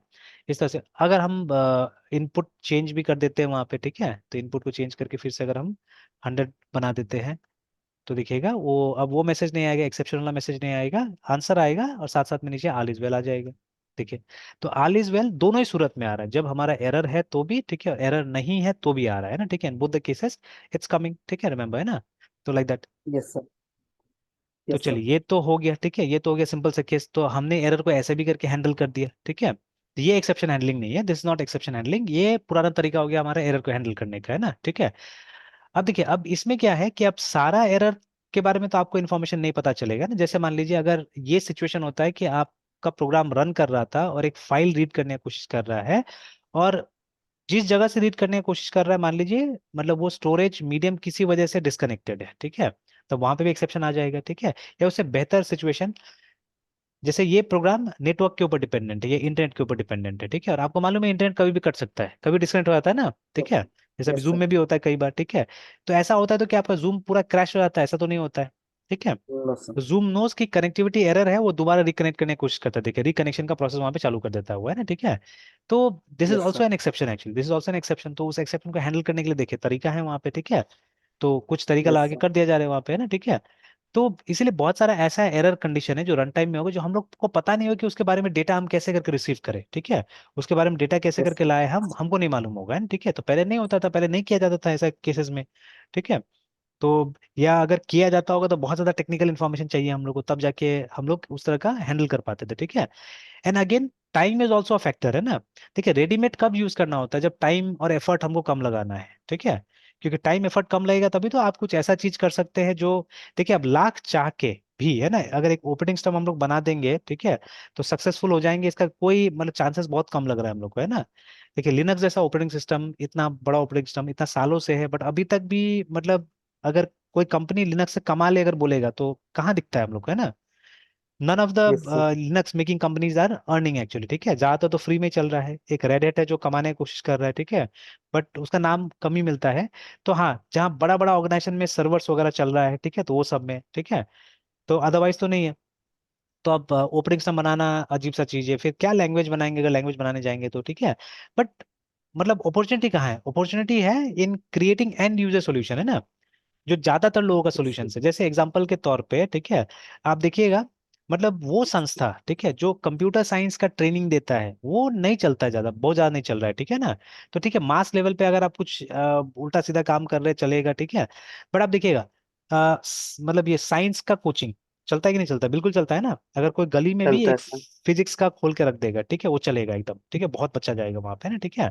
इस तरह से अगर हम इनपुट चेंज भी कर देते हैं वहां पे, ठीक है, तो इनपुट को चेंज करके फिर से अगर हम 100 बना देते हैं, तो दिखेगा वो, अब वो मैसेज नहीं आएगा, एक्सेप्शन वाला मैसेज नहीं आएगा, आंसर आएगा और साथ साथ में नीचे ऑल इज वेल आ जाएगा। देखिए, तो ऑल इज वेल दोनों ही सूरत में आ रहा है, जब हमारा एरर है तो भी, ठीक है, एरर नहीं है तो भी आ रहा है ना, ठीक है, both the cases it's coming, ठीक है, रिमेंबर है ना। तो लाइक दैट। Yes sir. तो यस सर। चलिए ये तो हो गया, ठीक है, ये तो हो गया सिंपल सा केस, तो हमने एरर को ऐसे भी करके हैंडल कर दिया, ठीक है। तो ये एक्सेप्शन हैंडलिंग नहीं है, दिस नॉट एक्सेप्शन हैंडलिंग, ये पुराना तरीका हो गया हमारा एरर को हैंडल करने का, है ना, ठीक है। अब देखिए, अब इसमें क्या है कि अब सारा एरर के बारे में तो आपको इन्फॉर्मेशन नहीं पता चलेगा ना। जैसे मान लीजिए अगर ये सिचुएशन होता है कि आपका प्रोग्राम रन कर रहा था और एक फाइल रीड करने की कोशिश कर रहा है, और जिस जगह से रीड करने की कोशिश कर रहा है, मान लीजिए मतलब वो स्टोरेज मीडियम किसी वजह से डिस्कनेक्टेड है, ठीक है, तो वहां पे भी एक्सेप्शन आ जाएगा, ठीक है। या उससे बेहतर सिचुएशन, जैसे ये प्रोग्राम नेटवर्क के ऊपर डिपेंडेंट है, ये इंटरनेट के ऊपर डिपेंडेंट है, ठीक है, और आपको मालूम है इंटरनेट कभी भी कट सकता है, कभी डिस्कनेक्ट हो जाता है ना, ठीक है, जैसे अभी यस जूम सर। में भी होता है कई बार, ठीक है। तो ऐसा होता है तो क्या आपका जूम पूरा क्रैश हो जाता है? ऐसा तो नहीं होता है, ठीक है। No sir. तो जूम नोस की कनेक्टिविटी एरर है, वो दोबारा रिकनेक्ट करने की कोशिश करता है, देखिए रिकनेक्शन का प्रोसेस वहां पे चालू कर देता हुआ है ना, ठीक है। तो this is yes also sir. An exception, actually this is also an exception, तो उस एक्सेप्शन को हैंडल करने के लिए देखिए तरीका है वहां पे, ठीक है। तो कुछ तरीका यस लगा के सर। कर दिया जा रहा है वहां पे, है ना, ठीक है। तो इसीलिए बहुत सारा ऐसा एरर कंडीशन है जो रन टाइम में होगा, जो हम लोग को पता नहीं होगा कि उसके बारे में डेटा हम कैसे करके रिसीव करें, ठीक है, उसके बारे में डेटा कैसे यस करके सर। लाए हम, हमको नहीं मालूम होगा, है ना, ठीक है। तो पहले नहीं होता था, पहले नहीं किया जाता था ऐसा केसेस में, ठीक है। तो या अगर किया जाता होगा तो बहुत ज्यादा टेक्निकल इन्फॉर्मेशन चाहिए हम लोग को, तब जाके हम लोग उस तरह का हैंडल कर पाते थे, ठीक है। And again time is also a factor, है ना। देखिए रेडीमेड कब यूज करना होता है? जब टाइम और एफर्ट हमको कम लगाना है, ठीक है, क्योंकि टाइम एफर्ट कम लगेगा तभी तो आप कुछ ऐसा चीज कर सकते हैं जो, देखिए अब लाख चाह के भी, है ना, अगर एक ऑपरेटिंग सिस्टम हम लोग बना देंगे, ठीक है, तो सक्सेसफुल हो जाएंगे, इसका कोई मतलब चांसेस बहुत कम लग रहा है हम लोग को, है ना। देखिए लिनक्स जैसा ऑपरेटिंग सिस्टम, इतना बड़ा ऑपरेटिंग सिस्टम इतना सालों से है, बट अभी तक भी मतलब अगर कोई कंपनी लिनक्स से कमा ले अगर बोलेगा तो कहाँ दिखता है हम लोग को, है ना। None of the yes sir. Linux making companies are earning actually, ठीक है, ज्यादातर तो फ्री में चल रहा है, एक रेड हैट है जो कमाने की कोशिश कर रहा है, ठीक है, बट उसका नाम कम ही मिलता है। तो हाँ, जहाँ बड़ा बड़ा ऑर्गेनाइजेशन में सर्वर्स वगैरह चल रहा है, ठीक है, तो वो सब में, ठीक है, तो अदरवाइज तो नहीं है। तो अब ऑपरेटिंग सिस्टम बनाना अजीब सा चीज है, फिर क्या लैंग्वेज बनाएंगे अगर लैंग्वेज बनाने जाएंगे तो, ठीक है। बट मतलब अपॉर्चुनिटी कहाँ है? अपॉर्चुनिटी है in creating and user solution, है ना, जो ज्यादातर लोगों का यस सोल्यूशन सर। है। जैसे एग्जांपल के तौर पे, ठीक है, आप देखिएगा, मतलब वो संस्था, ठीक है, जो कंप्यूटर साइंस का ट्रेनिंग देता है वो नहीं चलता है ज्यादा, बहुत ज्यादा नहीं चल रहा है, ठीक है ना। तो ठीक है, मास लेवल पे अगर आप कुछ उल्टा सीधा काम कर रहे हैं चलेगा, ठीक है, बट आप देखिएगा मतलब ये साइंस का कोचिंग चलता है कि नहीं चलता? बिल्कुल चलता है ना। अगर कोई गली में भी चलता है एक सर। फिजिक्स का खोल के रख देगा, ठीक है, वो चलेगा एकदम, ठीक है, बहुत बच्चा जाएगा वहां पे ना, ठीक है।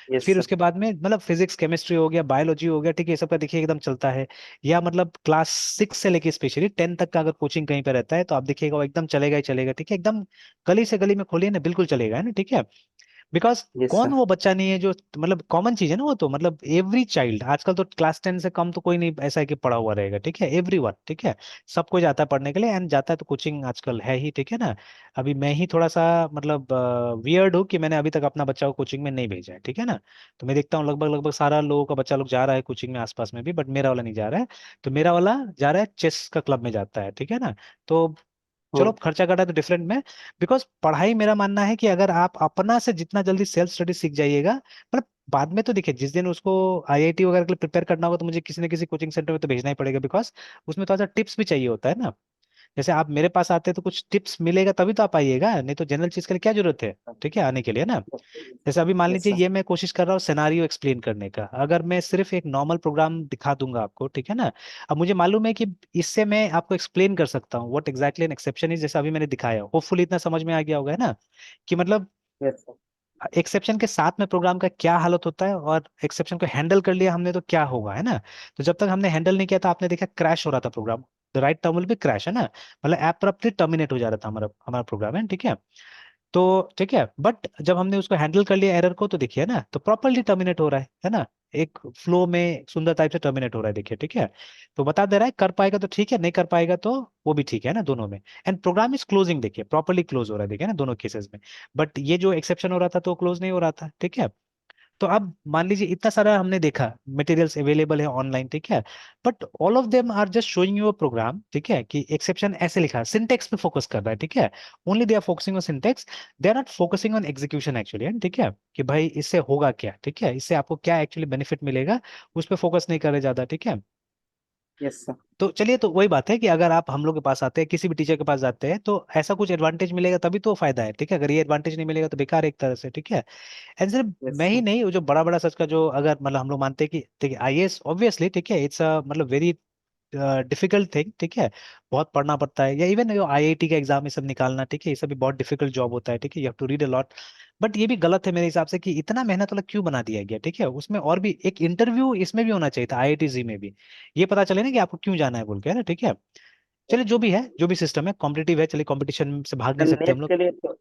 यस फिर सर। उसके बाद में मतलब फिजिक्स केमिस्ट्री हो गया, बायोलॉजी हो गया, ठीक है, ये सब का देखिए एकदम चलता है। या मतलब क्लास 6 से लेके स्पेशली 10 तक का अगर कोचिंग कहीं पे रहता है तो आप देखिएगा वो एकदम चलेगा ही चलेगा, ठीक है, एकदम गली से गली में खोलिए ना, बिल्कुल चलेगा, है ना, ठीक है। बिकॉज यस कौन सर। वो बच्चा नहीं है जो, मतलब कॉमन चीज है ना वो, तो मतलब एवरी चाइल्ड आजकल तो क्लास 10 से कम तो कोई नहीं ऐसा है कि पढ़ा हुआ रहेगा, ठीक है, एवरी वन, ठीक है, सब कोई जाता है पढ़ने के लिए, एंड जाता है तो कोचिंग आजकल है ही, ठीक है ना। अभी मैं ही थोड़ा सा मतलब वियर्ड हूँ कि मैंने अभी तक अपना बच्चा को कोचिंग में नहीं भेजा है, ठीक है ना। तो मैं देखता हूँ लगभग लगभग सारा लोगों का बच्चा लोग जा रहा है कोचिंग में आसपास में भी, बट मेरा वाला नहीं जा रहा है। तो मेरा वाला जा रहा है चेस का क्लब में जाता है, ठीक है ना। तो चलो हम्म। खर्चा कटा तो डिफरेंट में, बिकॉज पढ़ाई मेरा मानना है कि अगर आप अपना से जितना जल्दी सेल्फ स्टडी सीख जाइएगा, मतलब बाद में तो देखिए जिस दिन उसको आईआईटी वगैरह के लिए प्रिपेयर करना होगा तो मुझे किसी न किसी कोचिंग सेंटर में तो भेजना ही पड़ेगा, बिकॉज उसमें थोड़ा सा टिप्स भी चाहिए होता है ना। जैसे आप मेरे पास आते हैं तो कुछ टिप्स मिलेगा तभी तो आप आइएगा, नहीं तो जनरल चीज के लिए क्या जरूरत है, ठीक है, आने के लिए ना। जैसे अभी मान यस लीजिए सर। ये मैं कोशिश कर रहा हूँ सिनारियो एक्सप्लेन करने का, अगर मैं सिर्फ एक नॉर्मल प्रोग्राम दिखा दूंगा आपको, ठीक है ना, अब मुझे मालूम है कि इससे मैं आपको एक्सप्लेन कर सकता हूँ what exactly an exception is, जैसे अभी मैंने दिखाया, होपफुली इतना समझ में आ गया होगा, है ना, कि मतलब यस सर। एक्सेप्शन के साथ में प्रोग्राम का क्या हालत होता है, और एक्सेप्शन को हैंडल कर लिया हमने तो क्या होगा, है ना। तो जब तक हमने हैंडल नहीं किया था आपने देखा क्रैश हो रहा था program, the right term will be crash, है ना, मतलब ऐप प्रॉपर्ली टर्मिनेट हो जा रहा था हमारा हमारा प्रोग्राम, है, ठीक है। तो ठीक है, बट जब हमने उसको हैंडल कर लिया एरर को तो देखिए ना, तो प्रॉपरली टर्मिनेट हो रहा है ना, एक फ्लो में सुंदर टाइप से टर्मिनेट हो रहा है, देखिए ठीक है। तो बता दे रहा है कर पाएगा तो ठीक है, नहीं कर पाएगा तो वो भी ठीक है ना, दोनों में। एंड प्रोग्राम इज क्लोजिंग, देखिए प्रॉपरली क्लोज हो रहा है, देखिए ना दोनों केसेस में। बट ये जो एक्सेप्शन हो रहा था तो क्लोज नहीं हो रहा था, ठीक है। तो अब मान लीजिए इतना सारा हमने देखा, मटेरियल्स अवेलेबल है ऑनलाइन, ठीक है। But all of them are just showing you a program, ठीक है, कि एक्सेप्शन ऐसे लिखा है, सिंटेक्स पे फोकस कर रहा है, ठीक है। Only they are focusing on syntax, they are not focusing on execution actually, ठीक है, कि भाई इससे होगा क्या, ठीक है, इससे आपको क्या एक्चुअली बेनिफिट मिलेगा, उस पर फोकस नहीं कर रहे ज्यादा, ठीक है। Yes sir. तो चलिए, तो वही बात है कि अगर आप हम लोग के पास आते हैं, किसी भी टीचर के पास जाते हैं, तो ऐसा कुछ एडवांटेज मिलेगा तभी तो फायदा है, ठीक है। अगर ये एडवांटेज नहीं मिलेगा तो बेकार है एक तरह से, ठीक है। एंड सिर्फ यस मैं ही सर। नहीं, वो जो बड़ा बड़ा सच का जो, अगर मतलब हम लोग मानते हैं कि ठीक है आईएएस ऑब्वियसली, ठीक है, इट्स अ मतलब वेरी डिफिकल्ट थिंग, ठीक है। बहुत पढ़ना पड़ता है, या इवन जो आईआईटी का एग्जाम ये सब निकालना, ठीक है, ये सब भी बहुत डिफिकल्ट जॉब होता है, ठीक है, you have to read a lot. But ये भी गलत है मेरे हिसाब से कि इतना मेहनत वाला क्यों बना दिया गया, ठीक है। उसमें और भी एक इंटरव्यू इसमें भी होना चाहिए था, आईआईटी जी में भी, ये पता चले ना कि आपको क्यों जाना है बोल के, है ना, ठीक है। चलिए जो भी है, जो भी सिस्टम है कॉम्पिटिटिव है, चलिए कंपटीशन से भाग नहीं सर सकते हम नेट लोग। के लिए तो,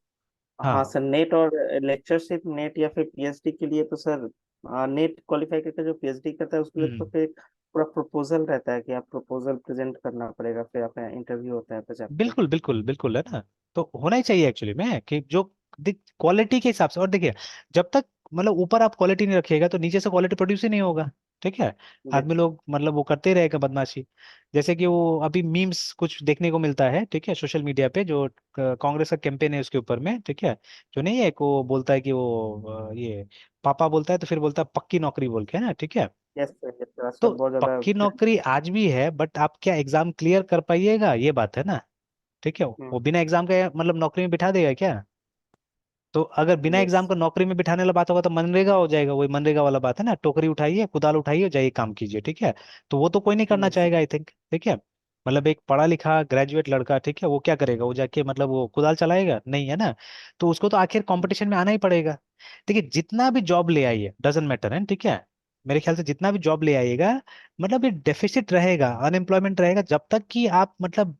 हाँ हाँ। सर, नेट और लेक्चरशिप नेट या फिर पीएचडी के लिए तो सर, नेट क्वालिफाई करके जो पीएचडी करता है उसके लिए तो हम्म। फिर पूरा प्रपोजल रहता है कि आप प्रपोजल प्रेजेंट करना पड़ेगा, फिर आपका इंटरव्यू होता है तो जाके। बिल्कुल बिल्कुल बिल्कुल, है ना। तो होना ही चाहिए एक्चुअली में कि जो क्वालिटी के हिसाब से, और देखिए जब तक मतलब ऊपर आप क्वालिटी नहीं रखिएगा तो नीचे से क्वालिटी प्रोड्यूस ही नहीं होगा, ठीक है। आदमी बिल्कुल। लोग मतलब वो करते ही रहेगा बदमाशी। जैसे कि वो अभी मीम्स कुछ देखने को मिलता है, ठीक है, सोशल मीडिया पे, जो कांग्रेस का कैंपेन है उसके ऊपर में, ठीक है। जो नहीं है, को बोलता है कि वो ये पापा बोलता है तो फिर बोलता है पक्की नौकरी बोल के, है ना, ठीक है। यस सर, यस सर, तो आजकल बहुत ज्यादा पक्की trend। नौकरी आज भी है, बट आप क्या एग्जाम क्लियर कर पाइएगा, ये बात है ना, ठीक है। वो बिना एग्जाम के मतलब नौकरी में बिठा देगा क्या? तो अगर बिना यस। एग्जाम का नौकरी में बिठाने वाला बात होगा तो मनरेगा हो जाएगा, वही मनरेगा वाला बात है ना, टोकरी उठाइए, कुदाल उठाइए, जाइए काम कीजिए, ठीक है। तो वो तो कोई नहीं करना यस। चाहेगा आई थिंक, ठीक है। मतलब एक पढ़ा लिखा ग्रेजुएट लड़का, ठीक है, वो क्या करेगा, वो जाके मतलब वो कुदाल चलाएगा नहीं, है ना। तो उसको तो आखिर कंपटीशन में आना ही पड़ेगा। देखिए जितना भी जॉब ले आइए डजेंट मैटर, है ठीक है। मेरे ख्याल से जितना भी जॉब ले आइएगा, मतलब ये डेफिसिट रहेगा, अनएम्प्लॉयमेंट रहेगा, जब तक कि आप मतलब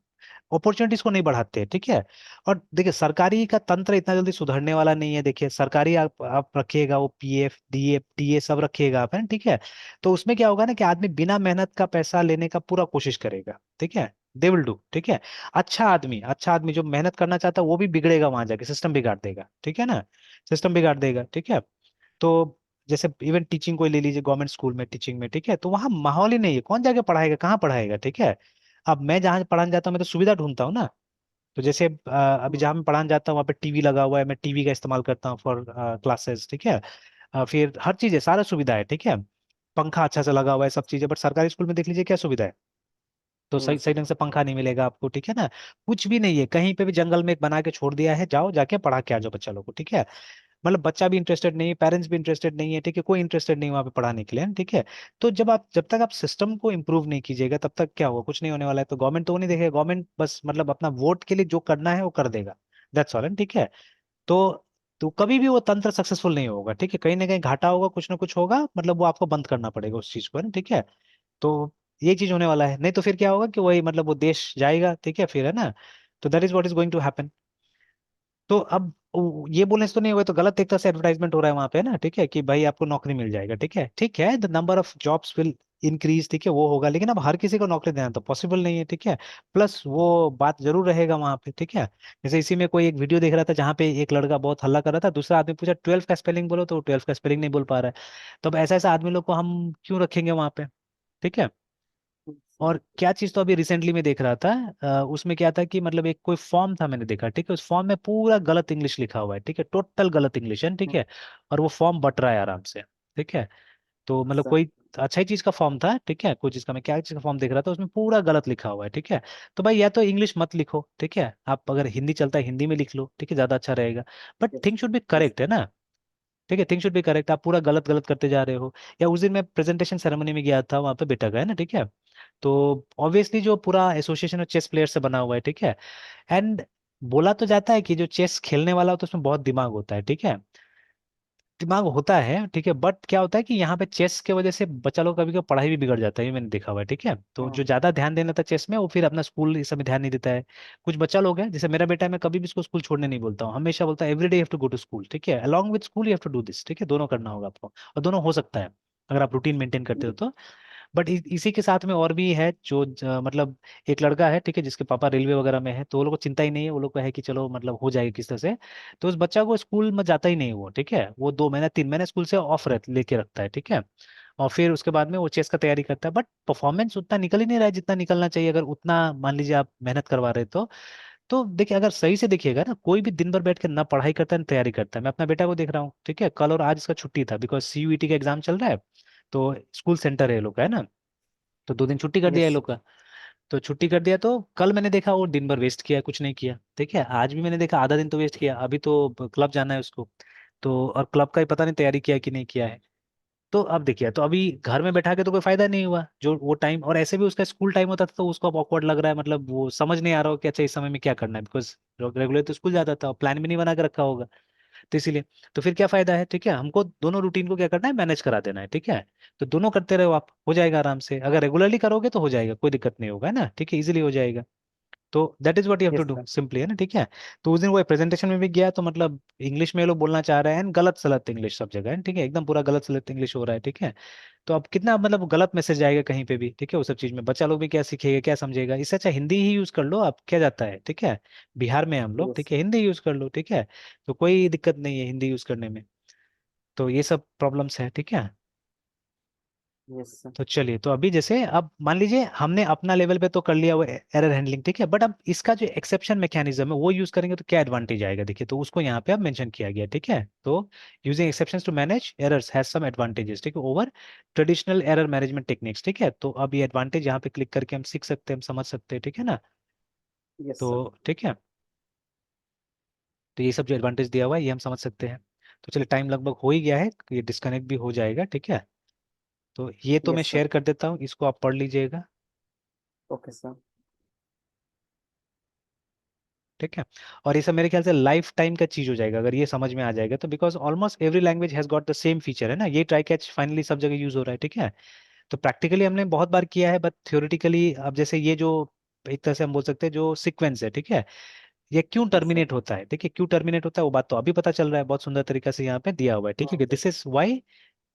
अपॉर्चुनिटीज को नहीं बढ़ाते हैं, ठीक है। और देखिए सरकारी का तंत्र इतना जल्दी सुधरने वाला नहीं है, देखिए सरकारी आप रखिएगा, वो पीएफ डीएफ टीए सब रखिएगा आप, है ठीक है। तो उसमें क्या होगा ना कि आदमी बिना मेहनत का पैसा लेने का पूरा कोशिश करेगा, ठीक है। दे विल डू, ठीक है। अच्छा आदमी जो मेहनत करना चाहता है वो भी बिगड़ेगा, वहां जाके सिस्टम बिगाड़ देगा, ठीक है ना। सिस्टम बिगाड़ देगा, ठीक है। तो जैसे इवन टीचिंग को ही ले लीजिए, गवर्नमेंट स्कूल में टीचिंग में, ठीक है, तो वहाँ माहौल ही नहीं है, कौन जाके पढ़ाएगा, कहाँ पढ़ाएगा, ठीक है। अब मैं जहाँ पढ़ाने जाता हूँ मैं तो सुविधा ढूंढता हूँ ना। तो जैसे अभी जहाँ मैं पढ़ाने जाता हूँ वहाँ पे टीवी लगा हुआ है, मैं टीवी का इस्तेमाल करता हूँ फॉर क्लासेस, ठीक है। फिर हर चीज़ है, सारा सुविधा है, ठीक है। पंखा अच्छा से लगा हुआ है, सब चीज़ें, बट सरकारी स्कूल में देख लीजिए क्या सुविधा है। तो सही सही ढंग से पंखा नहीं मिलेगा आपको, ठीक है ना। कुछ भी नहीं है, कहीं पे भी जंगल में एक बना के छोड़ दिया है, जाओ जाके पढ़ा के आ जाओ बच्चा लोग को, ठीक है। मतलब बच्चा भी इंटरेस्टेड नहीं है, पेरेंट्स भी इंटरेस्टेड नहीं है, ठीक है, कोई इंटरेस्टेड नहीं है वहाँ पे पढ़ाने के लिए, ठीक है। तो जब तक आप सिस्टम को इम्प्रूव नहीं कीजिएगा तब तक क्या होगा, कुछ नहीं होने वाला है। तो गवर्नमेंट तो वो नहीं देखेगा, गवर्नमेंट बस मतलब अपना वोट के लिए जो करना है वो कर देगा, दैट्स ऑल, ठीक है। तो तो कभी भी वो तंत्र सक्सेसफुल नहीं होगा, ठीक है, कहीं ना कहीं घाटा होगा, कुछ ना कुछ होगा, मतलब वो आपको बंद करना पड़ेगा उस चीज को, है ना, ठीक है। तो ये चीज होने वाला है, नहीं तो फिर क्या होगा कि वही मतलब वो देश जाएगा, ठीक है, फिर है ना। तो that is what is going to happen. तो अब ये बोलने से तो नहीं होगा, तो गलत एक तरह से एडवर्टाइजमेंट हो रहा है वहां पे ना, ठीक है, कि भाई आपको नौकरी मिल जाएगा, ठीक है, ठीक है, the number of jobs will increase, ठीक है, वो होगा, लेकिन अब हर किसी को नौकरी देना तो पॉसिबल नहीं है, ठीक है। प्लस वो बात जरूर रहेगा वहां पे, ठीक है। जैसे इसी में कोई एक वीडियो देख रहा था जहाँ पे एक लड़का बहुत हल्ला कर रहा था, दूसरा आदमी पूछा 12 का स्पेलिंग बोलो, तो 12 का स्पेलिंग नहीं बोल पा रहा है। तो अब ऐसा ऐसा आदमी लोग को हम क्यों रखेंगे वहां पे, ठीक है। और क्या चीज तो अभी रिसेंटली में देख रहा था, उसमें क्या था कि मतलब एक कोई फॉर्म था मैंने देखा, ठीक है, उस फॉर्म में पूरा गलत इंग्लिश लिखा हुआ है, ठीक है, टोटल गलत इंग्लिश है, ठीक है। और वो फॉर्म बट रहा है आराम से, ठीक है। तो मतलब कोई अच्छा ही चीज का फॉर्म था, ठीक है, कोई चीज का, मैं क्या चीज का फॉर्म देख रहा था उसमें पूरा गलत लिखा हुआ है, ठीक है। तो भाई या तो इंग्लिश मत लिखो, ठीक है, आप अगर हिंदी चलता है हिंदी में लिख लो, ठीक है, ज्यादा अच्छा रहेगा। But thing should be correct, है ना, ठीक है, थिंग शुड बी करेक्ट। आप पूरा गलत गलत करते जा रहे हो। या उस दिन मैं प्रेजेंटेशन सेरेमनी में गया था, वहां पे बेटा का है ना, ठीक है। तो ऑब्वियसली जो पूरा एसोसिएशन ऑफ चेस प्लेयर से बना हुआ है, ठीक है। एंड बोला तो जाता है कि जो चेस खेलने वाला होता है उसमें बहुत दिमाग होता है, ठीक है, दिमाग होता है, ठीक है। बट क्या होता है कि यहाँ पे चेस के वजह से बच्चा लोग कभी कभी पढ़ाई भी बिगड़ जाता है, ये मैंने देखा हुआ है, ठीक है। तो जो ज्यादा ध्यान देना था चेस में वो फिर अपना स्कूल इस समय ध्यान नहीं देता है। कुछ बच्चा लोग हैं, जैसे मेरा बेटा है, मैं कभी भी इसको स्कूल छोड़ने नहीं बोलता हूँ, हमेशा बोलता है every day have to go to school, ठीक है, along with school you have to do this, ठीक है, दोनों करना होगा आपको, और दोनों हो सकता है। अगर आप रूटीन मेंटेन करते हो तो। बट इसी के साथ में और भी है जो मतलब एक लड़का है, ठीक है, जिसके पापा रेलवे वगैरह में है, तो वो लोग को चिंता ही नहीं है, वो लोग को है कि चलो मतलब हो जाएगी किस तरह से। तो उस बच्चा को स्कूल में जाता ही नहीं वो, ठीक है, वो 2 महीना 3 महीने स्कूल से ऑफ रह लेके रखता है, ठीक है। और फिर उसके बाद में वो चेस का तैयारी करता है, बट परफॉर्मेंस उतना निकल ही नहीं रहा है जितना निकलना चाहिए, अगर उतना मान लीजिए आप मेहनत करवा रहे तो देखिए, अगर सही से देखिएगा ना, कोई भी दिन भर बैठ के ना पढ़ाई करता है ना तैयारी करता है। मैं अपना बेटा को देख रहा हूँ, ठीक है, कल और आज इसका छुट्टी था बिकॉज सीयूईटी का एग्जाम चल रहा है। तो स्कूल सेंटर है ये लोग का, है ना, तो 2 दिन छुट्टी कर दिया यस ये सर। लोग का। तो छुट्टी कर दिया, तो कल मैंने देखा वो दिन भर वेस्ट किया, कुछ नहीं किया, ठीक है। आज भी मैंने देखा आधा दिन तो वेस्ट किया, अभी तो क्लब जाना है उसको। तो और क्लब का ही पता नहीं तैयारी किया कि नहीं किया है। तो अब देखिए, तो अभी घर में बैठा के तो कोई फायदा नहीं हुआ, जो वो टाइम, और ऐसे भी उसका स्कूल टाइम होता था तो उसको अब ऑकवर्ड लग रहा है, मतलब वो समझ नहीं आ रहा हो कि अच्छा इस समय में क्या करना है, बिकॉज रेगुलर तो स्कूल जाता था, प्लान भी नहीं बना के रखा होगा। तो इसीलिए, तो फिर क्या फायदा है, ठीक है, हमको दोनों रूटीन को क्या करना है, मैनेज करा देना है, ठीक है। तो दोनों करते रहो आप, हो जाएगा आराम से, अगर रेगुलरली करोगे तो हो जाएगा, कोई दिक्कत नहीं होगा, है ना, ठीक है, इजीली हो जाएगा। तो that is what you have to yes do sir. Simply, है ना, ठीक है। तो उस दिन वो प्रेजेंटेशन में भी गया, तो मतलब इंग्लिश में ये लोग बोलना चाह रहे हैं, गलत सलत इंग्लिश सब जगह है, ठीक है, एकदम पूरा गलत सलत इंग्लिश हो रहा है, ठीक है। तो अब कितना मतलब गलत मैसेज आएगा कहीं पे भी, ठीक है, वो सब चीज में बच्चा लोग भी क्या सीखेगा, क्या समझेगा, इससे अच्छा हिंदी ही यूज कर लो आप, क्या जाता है, ठीक है। बिहार में हैं हम लोग, यस ठीक है, हिंदी यूज कर लो, ठीक है। तो कोई दिक्कत नहीं है हिंदी यूज करने में। तो ये सब प्रॉब्लम्स है, ठीक है। Yes sir. तो चलिए, तो अभी जैसे अब मान लीजिए हमने अपना लेवल पे तो कर लिया वो एरर हैंडलिंग, ठीक है, बट अब इसका जो एक्सेप्शन मैकेनिज्म है वो यूज करेंगे तो क्या एडवांटेज आएगा, देखिए, तो उसको यहाँ पे अब मेंशन किया गया, ठीक है। तो using exceptions to manage errors has some advantages, ठीक है, over traditional error management techniques, ठीक है। तो अब ये एडवांटेज यहाँ पे क्लिक करके हम सीख सकते हैं, हम समझ सकते हैं, ठीक है ना। यस तो सर। ठीक है, तो ये सब जो एडवांटेज दिया हुआ है ये हम समझ सकते हैं। तो चलिए, टाइम लगभग हो ही गया है, ये डिस्कनेक्ट भी हो जाएगा, ठीक है। तो ये तो मैं यस सर। शेयर कर देता हूँ, इसको आप पढ़ लीजिएगा, ओके सर। ठीक है। और ये सब मेरे ख्याल से लाइफ टाइम का चीज हो जाएगा अगर ये समझ में आ जाएगा तो, because almost every language has got the same feature, है ना, ये ट्राई कैच फाइनली सब जगह यूज हो रहा है, ठीक है। तो प्रैक्टिकली हमने बहुत बार किया है, बट थ्योरेटिकली अब जैसे ये जो एक तरह से हम बोल सकते हैं जो सीक्वेंस है, ठीक है, ये क्यों यस सर। टर्मिनेट होता है, ठीक है, क्यों टर्मिनेट होता है वो बात तो अभी पता चल रहा है, बहुत सुंदर तरीका से यहाँ पे दिया हुआ है, ठीक है, दिस इज वाई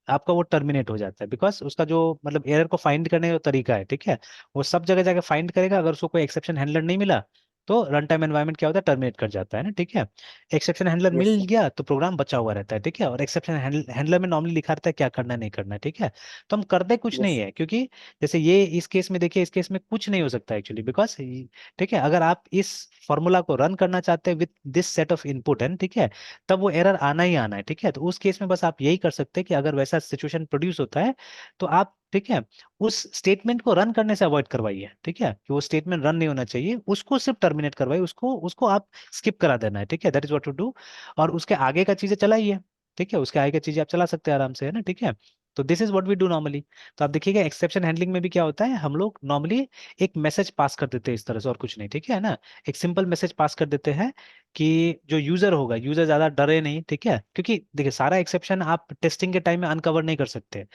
आपका वो टर्मिनेट हो जाता है, बिकॉज उसका जो मतलब एरर को फाइंड करने का जो तरीका है, ठीक है, वो सब जगह जाके फाइंड करेगा, अगर उसको कोई एक्सेप्शन हैंडलर नहीं मिला तो रन टाइम एनवायरनमेंट क्या होता है, टर्मिनेट कर जाता है ना, ठीक है। एक्सेप्शन हैंडलर यस मिल सर। गया तो प्रोग्राम बचा हुआ रहता है, ठीक है, और एक्सेप्शन हैंडलर में नॉर्मली लिखा रहता है क्या करना है नहीं करना है, ठीक है। तो हम करते कुछ नहीं यस है, क्योंकि जैसे ये इस केस में देखिए, इस केस में कुछ नहीं हो सकता एक्चुअली, बिकॉज ठीक है, अगर आप इस फॉर्मूला को रन करना चाहते हैं with this set of input है, ठीक है, तब वो एरर आना ही आना है, ठीक है। तो उस केस में बस आप यही कर सकते हैं कि अगर वैसा सिचुएशन प्रोड्यूस होता है तो आप, ठीक है, उस स्टेटमेंट को रन करने से अवॉइड करवाइए, ठीक है, कि वो स्टेटमेंट रन नहीं होना चाहिए, उसको सिर्फ टर्मिनेट करवाइए, उसको उसको आप स्किप करा देना है, ठीक है, that is what to do. और उसके आगे का चीजें चलाइए, ठीक है, उसके आगे की चीजें आप चला सकते हैं आराम से, है ना, ठीक है। तो this is what we do normally. तो आप देखिएगा एक्सेप्शन हैंडलिंग में भी क्या होता है, हम लोग नॉर्मली एक मैसेज पास कर देते हैं इस तरह से, और कुछ नहीं, ठीक है ना, एक सिंपल मैसेज पास कर देते हैं कि जो यूजर होगा, यूजर ज्यादा डरे नहीं, ठीक है, क्योंकि देखिए सारा एक्सेप्शन आप टेस्टिंग के टाइम में अनकवर नहीं कर सकते।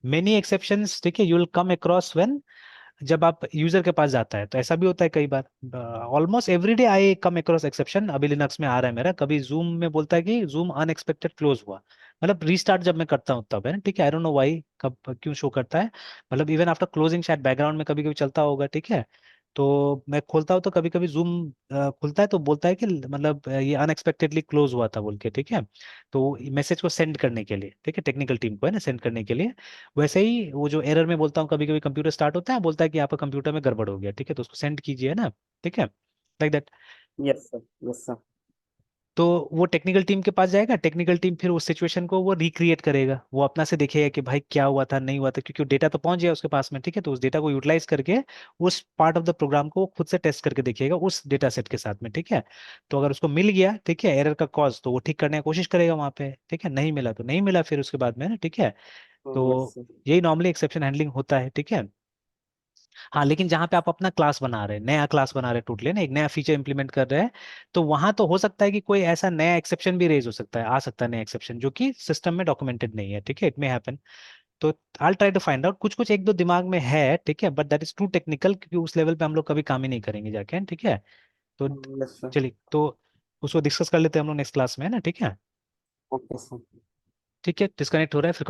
मेनी एक्सेप्शंस, ठीक है, you will come across when, जब आप यूजर के पास जाता है तो ऐसा भी होता है कई बार, almost every day I come across exception, अभी लिनक्स में आ रहा है मेरा, कभी जूम में बोलता है कि जूम अनएक्सपेक्टेड क्लोज हुआ, मतलब रीस्टार्ट जब मैं करता हूँ तब, है ना, ठीक है, आई डोंट नो व्हाई, कब क्यों शो करता है, मतलब इवन आफ्टर क्लोजिंग शायद बैकग्राउंड में कभी कभी चलता होगा, ठीक है। तो मैं खोलता हूँ तो कभी कभी जूम खुलता है तो बोलता है कि मतलब ये अनएक्सपेक्टेडली क्लोज हुआ था बोल के, ठीक है। तो मैसेज को सेंड करने के लिए, ठीक है, टेक्निकल टीम को, है ना, सेंड करने के लिए। वैसे ही वो जो एरर में बोलता हूँ, कभी कभी कंप्यूटर स्टार्ट होता है, बोलता है कि आपका कंप्यूटर में गड़बड़ हो गया, ठीक है, तो उसको सेंड कीजिए ना, ठीक है, like that. Yes sir. Yes sir. तो वो टेक्निकल टीम के पास जाएगा, टेक्निकल टीम फिर उस सिचुएशन को वो रिक्रिएट करेगा, वो अपना से देखेगा कि भाई क्या हुआ था नहीं हुआ था, क्योंकि डेटा तो पहुंच गया उसके पास में, ठीक है, तो उस डेटा को यूटिलाइज करके उस पार्ट ऑफ द प्रोग्राम को वो खुद से टेस्ट करके देखिएगा उस डेटा सेट के साथ में, ठीक है। तो अगर उसको मिल गया, ठीक है, एरर का कॉज, तो वो ठीक करने की कोशिश करेगा वहां पे, ठीक है, नहीं मिला तो नहीं मिला फिर उसके बाद में ना, ठीक है। यस तो सर। यही नॉर्मली एक्सेप्शन हैंडलिंग होता है, ठीक है। हाँ, लेकिन जहाँ पे आप अपना क्लास बना रहे हैं, नया क्लास बना रहे हैं, टोटली ना एक नया फीचर इंप्लीमेंट कर रहे हैं, तो वहां तो हो सकता है कि कोई ऐसा नया एक्सेप्शन भी रेज हो सकता है, आ सकता है नया एक्सेप्शन जो कि सिस्टम में डॉक्यूमेंटेड नहीं है, ठीक है, इट मे हैपन। तो I try to find out, कुछ कुछ एक दो दिमाग में है, ठीक है, but that is too technical, क्योंकि उस लेवल पे हम लोग कभी काम ही नहीं करेंगे जाके, ठीक है। तो यस सर। चलिए, तो उसको डिस्कस कर लेते हैं हम लोग नेक्स्ट क्लास में, है ना, ठीक है। Okay sir. ठीक है, डिस्कनेक्ट हो रहा है फिर।